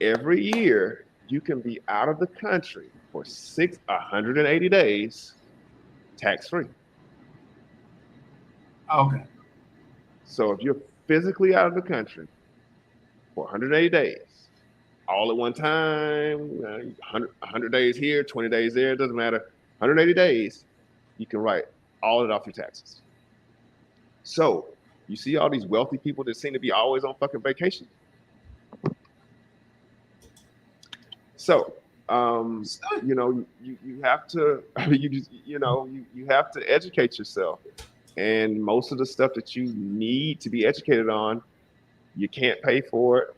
every year you can be out of the country for 180 days tax free. Okay. So if you're physically out of the country for 180 days, all at one time, 100 days here, 20 days there, it doesn't matter. 180 days, you can write all of it off your taxes. So you see all these wealthy people that seem to be always on fucking vacation. So, you have to, you have to educate yourself. And most of the stuff that you need to be educated on, you can't pay for it.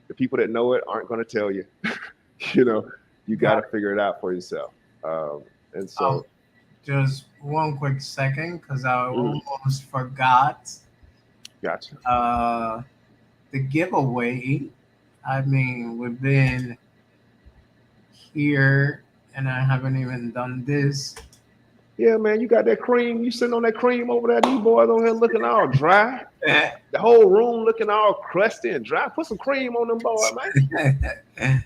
The people that know it aren't going to tell you. you know, you got to figure it out for yourself. And so, Just one quick second, because I mhm, almost forgot gotcha. uh, the giveaway. I mean, we've been here, and I haven't even done this. Yeah, man, you got that cream. You sitting on that cream over there. These boys over here looking all dry. The whole room looking all crusty and dry. Put some cream on them boys, man.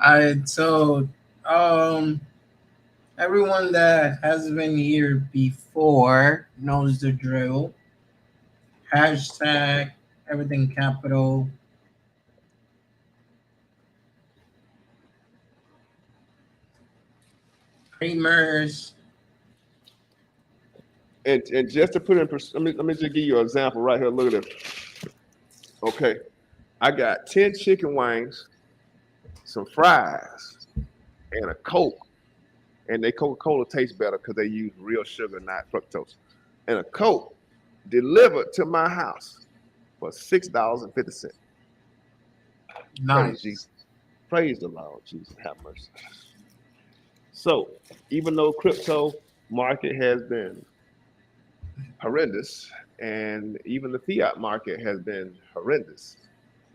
All right, so um, everyone that has been here before knows the drill. Hashtag everything capital. Creamers. And just to put in, let me just give you an example right here. Look at this. Okay, I got 10 chicken wings, some fries, and a Coke. And they Coca-Cola tastes better because they use real sugar, not fructose. And a Coke delivered to my house for $6.50. Praise Nice. Jesus. Praise the Lord, Jesus. Have mercy. So even though crypto market has been horrendous, and even the fiat market has been horrendous,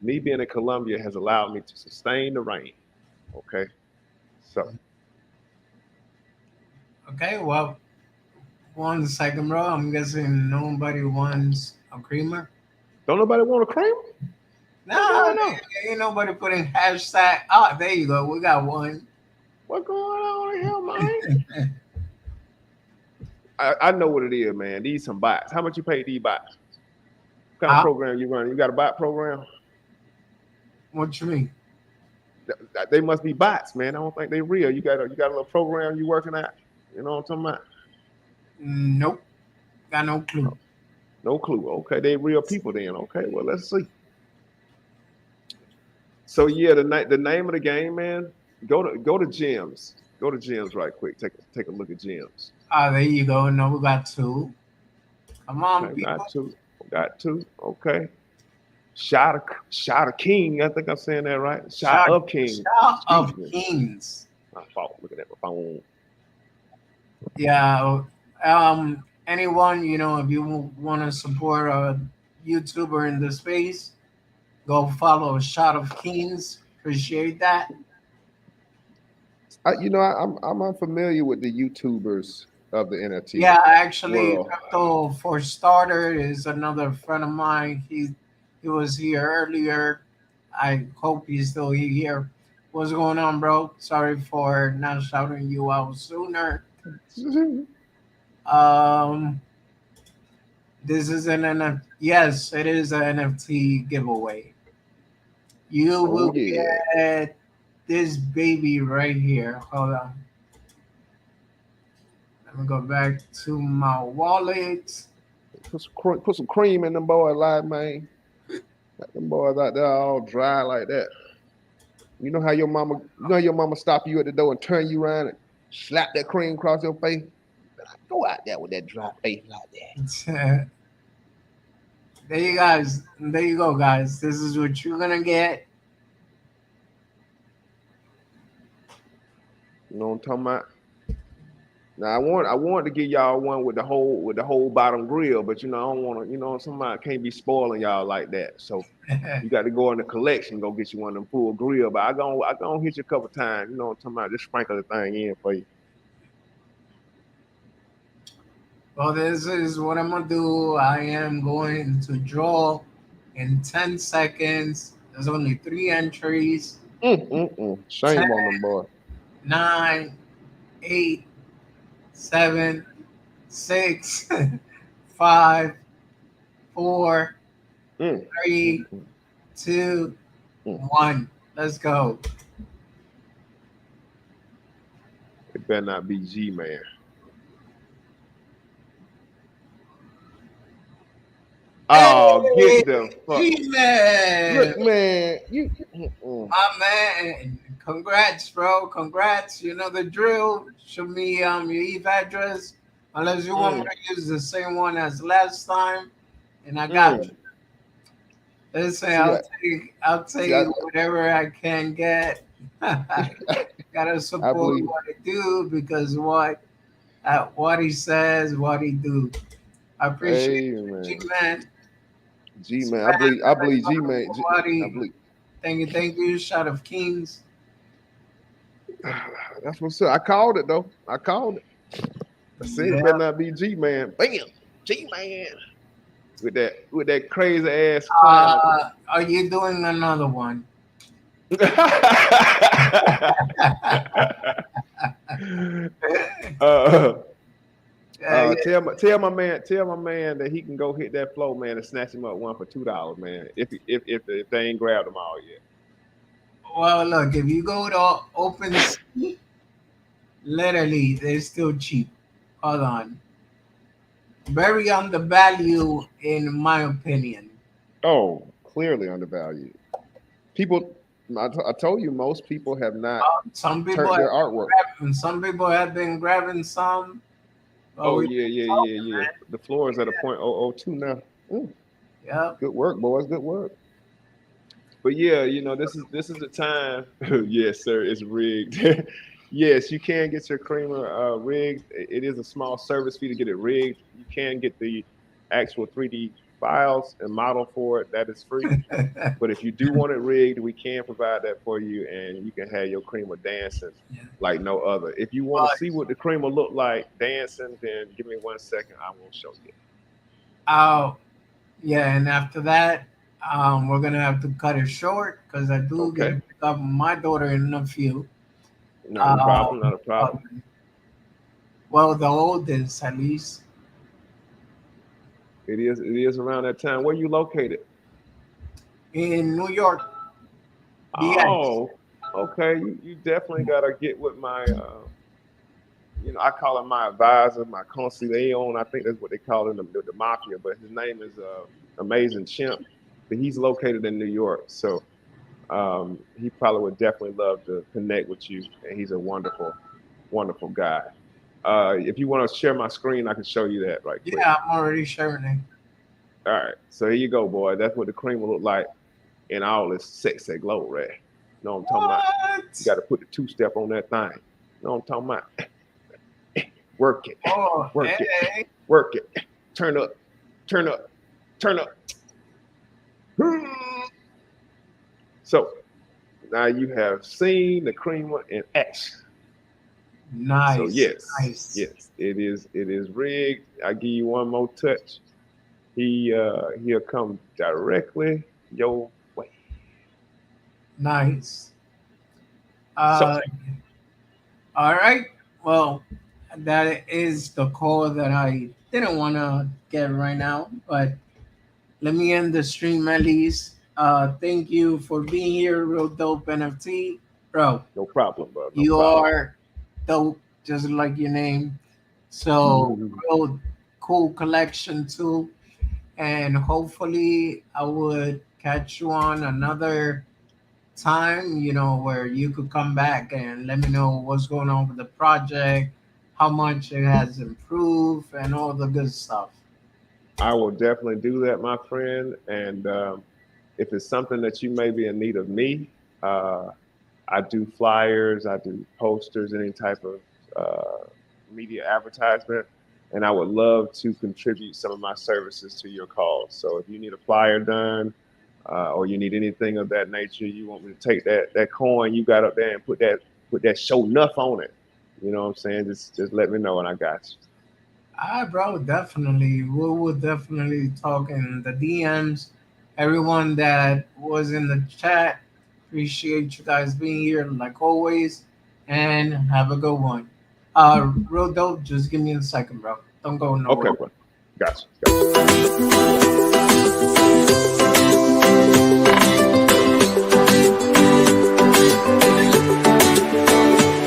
me being in Colombia has allowed me to sustain the reign. Okay. So Okay, well, 1 second, bro. I'm guessing nobody wants a creamer. don't nobody want a cream? What's No, going on? ain't nobody putting hashtag. Oh, there you go. We got one. What's going on here, man? I know what it is, man. These some bots. How much you pay these bots? What kind of Huh? program you running? You got a bot program? What you mean? They must be bots, man. I don't think they real. You got a little program you working at. You know what I'm talking about? Nope. Got no clue. No clue. Okay, they real people then. Okay, well let's see. So yeah, the name of the game, man. Go to gyms. Go to gyms right quick. Take a look at gyms. Ah, there you go. No, we got two. Come on, Okay, people. got two. Okay. Shot of King. I think I'm saying that right. Shot Shout, of King. shout Excuse of me. kings. My fault. Looking at my phone. Yeah. Anyone, if you want to support a YouTuber in the space, go follow Shot of Kings. Appreciate that. I'm unfamiliar with the YouTubers of the NFT Yeah, actually, world. Crypto for starter is another friend of mine. He He was here earlier. I hope he's still here. What's going on, bro? Sorry for not shouting you out sooner. Um, this is an NFT. Yes, it is an NFT giveaway. You Oh will yeah. get this baby right here. Hold on. Let me go back to my wallet. Put some cream in them boys' life, man. Got them boys out there all dry like that. You know how your mama stop you at the door and turn you around and slap that cream across your face? Go out there with that dry face like that. There you guys. There you go, guys. This is what you're gonna get. You know what I'm talking about? Now I want to give y'all one with the whole bottom grill, but I don't want to. Somebody can't be spoiling y'all like that. So you got to go in the collection, go get you one of them full grill. But I gonna hit you a couple times. You know what I'm talking about? Just sprinkle the thing in for you. Well, this is what I'm gonna do. I am going to draw in 10 seconds. There's only three entries. Ten, Shame on them boy. 9, 8, 7, 6, 5, 4, Mm, mm, 3, mm, 2, mm. 1. Let's go. It better not be G man. Oh, Hey, get the fuck. G-Man! Look, man, you. Mm-mm. My man, congrats, bro. Congrats. You know the drill. Show me your Eve address. Unless you want me Mm, to use the same one as last time. And I got you. mm. Listen, See, I'll see, I, take whatever I can get. Gotta I support believe. what he do because what he says, what he do. I appreciate Hey, you, G man. man. G man, I believe G man. What I he believe thank you, shot of kings. that's what's up. I called it though. I called it. I said it Yeah. better not be G man. Bam, G man with that crazy ass clown. Are you doing another one? uh, Yeah, tell my man that he can go hit that flow, man, and snatch him up one for $2, man. If they ain't grabbed them all yet. well, look, if you go to OpenSea, literally, they're still cheap. Hold on. Very undervalued, in my opinion. Oh, clearly undervalued. People, I told you, most people have not Some people turned their have artwork. some people have been grabbing some, but Oh we yeah, been yeah, yeah, talking, yeah. The floor is at a .002 now. Mm, man. Yep. good work, boys. Good work. But yeah, this is the time. Yes, sir. It's rigged. Yes, you can get your creamer rigged. It is a small service fee to get it rigged. You can get the actual 3D files and model for it. That is free. But if you do want it rigged, we can provide that for you, and you can have your creamer dancing Yeah. like no other. If you want to But see what the creamer look like dancing, then give me 1 second. I will show you. uh, yeah, and after that, we're gonna have to cut it short because I do get to Okay. pick up my daughter in a few. Not a problem. Um, Not a problem. well, the oldest at least It is. It is around that time. Where you located? in New York, DX. Oh, okay. You definitely gotta get with my. I call him my advisor, my consigliere. I think that's what they call it in the mafia. But his name is Amazing Chimp. But he's located in New York, so he probably would definitely love to connect with you. And he's a wonderful, wonderful guy. If you want to share my screen, I can show you that right quick. Yeah, I'm already sharing it. All right. So here you go, boy. That's what the cream will look like in all its sexy glory. You know what I'm talking about? You What? got to put the two-step on that thing. You know what I'm talking about? Work it, Oh, work it, hey. work it. Turn up, turn up, turn up. So now you have seen the creamer in action. So Nice, yes, nice. yes, it is rigged. I give you one more touch. He'll come directly your way. Nice. So Uh, all right. Well, that is the call that I didn't want to get right now, but let me end the stream at least. Thank you for being here, real dope NFT, bro. no problem, bro. No You problem. are dope, just like your name. So real cool collection too, and hopefully I would catch you on another time. You know where you could come back and let me know what's going on with the project, how much it has improved, and all the good stuff. I will definitely do that, my friend. And if it's something that you may be in need of me, uh, I do flyers, I do posters, any type of media advertisement, and I would love to contribute some of my services to your cause. So if you need a flyer done, or you need anything of that nature, you want me to take that coin you got up there and put that show enough on it. You know what I'm saying? Just let me know and I got you. Bro, definitely. We will definitely talk in the DMs. Everyone that was in the chat, appreciate you guys being here like always, and have a good one. Real dope. Just give me a second, bro. Don't go nowhere. Okay, bro. Gotcha. Gotcha.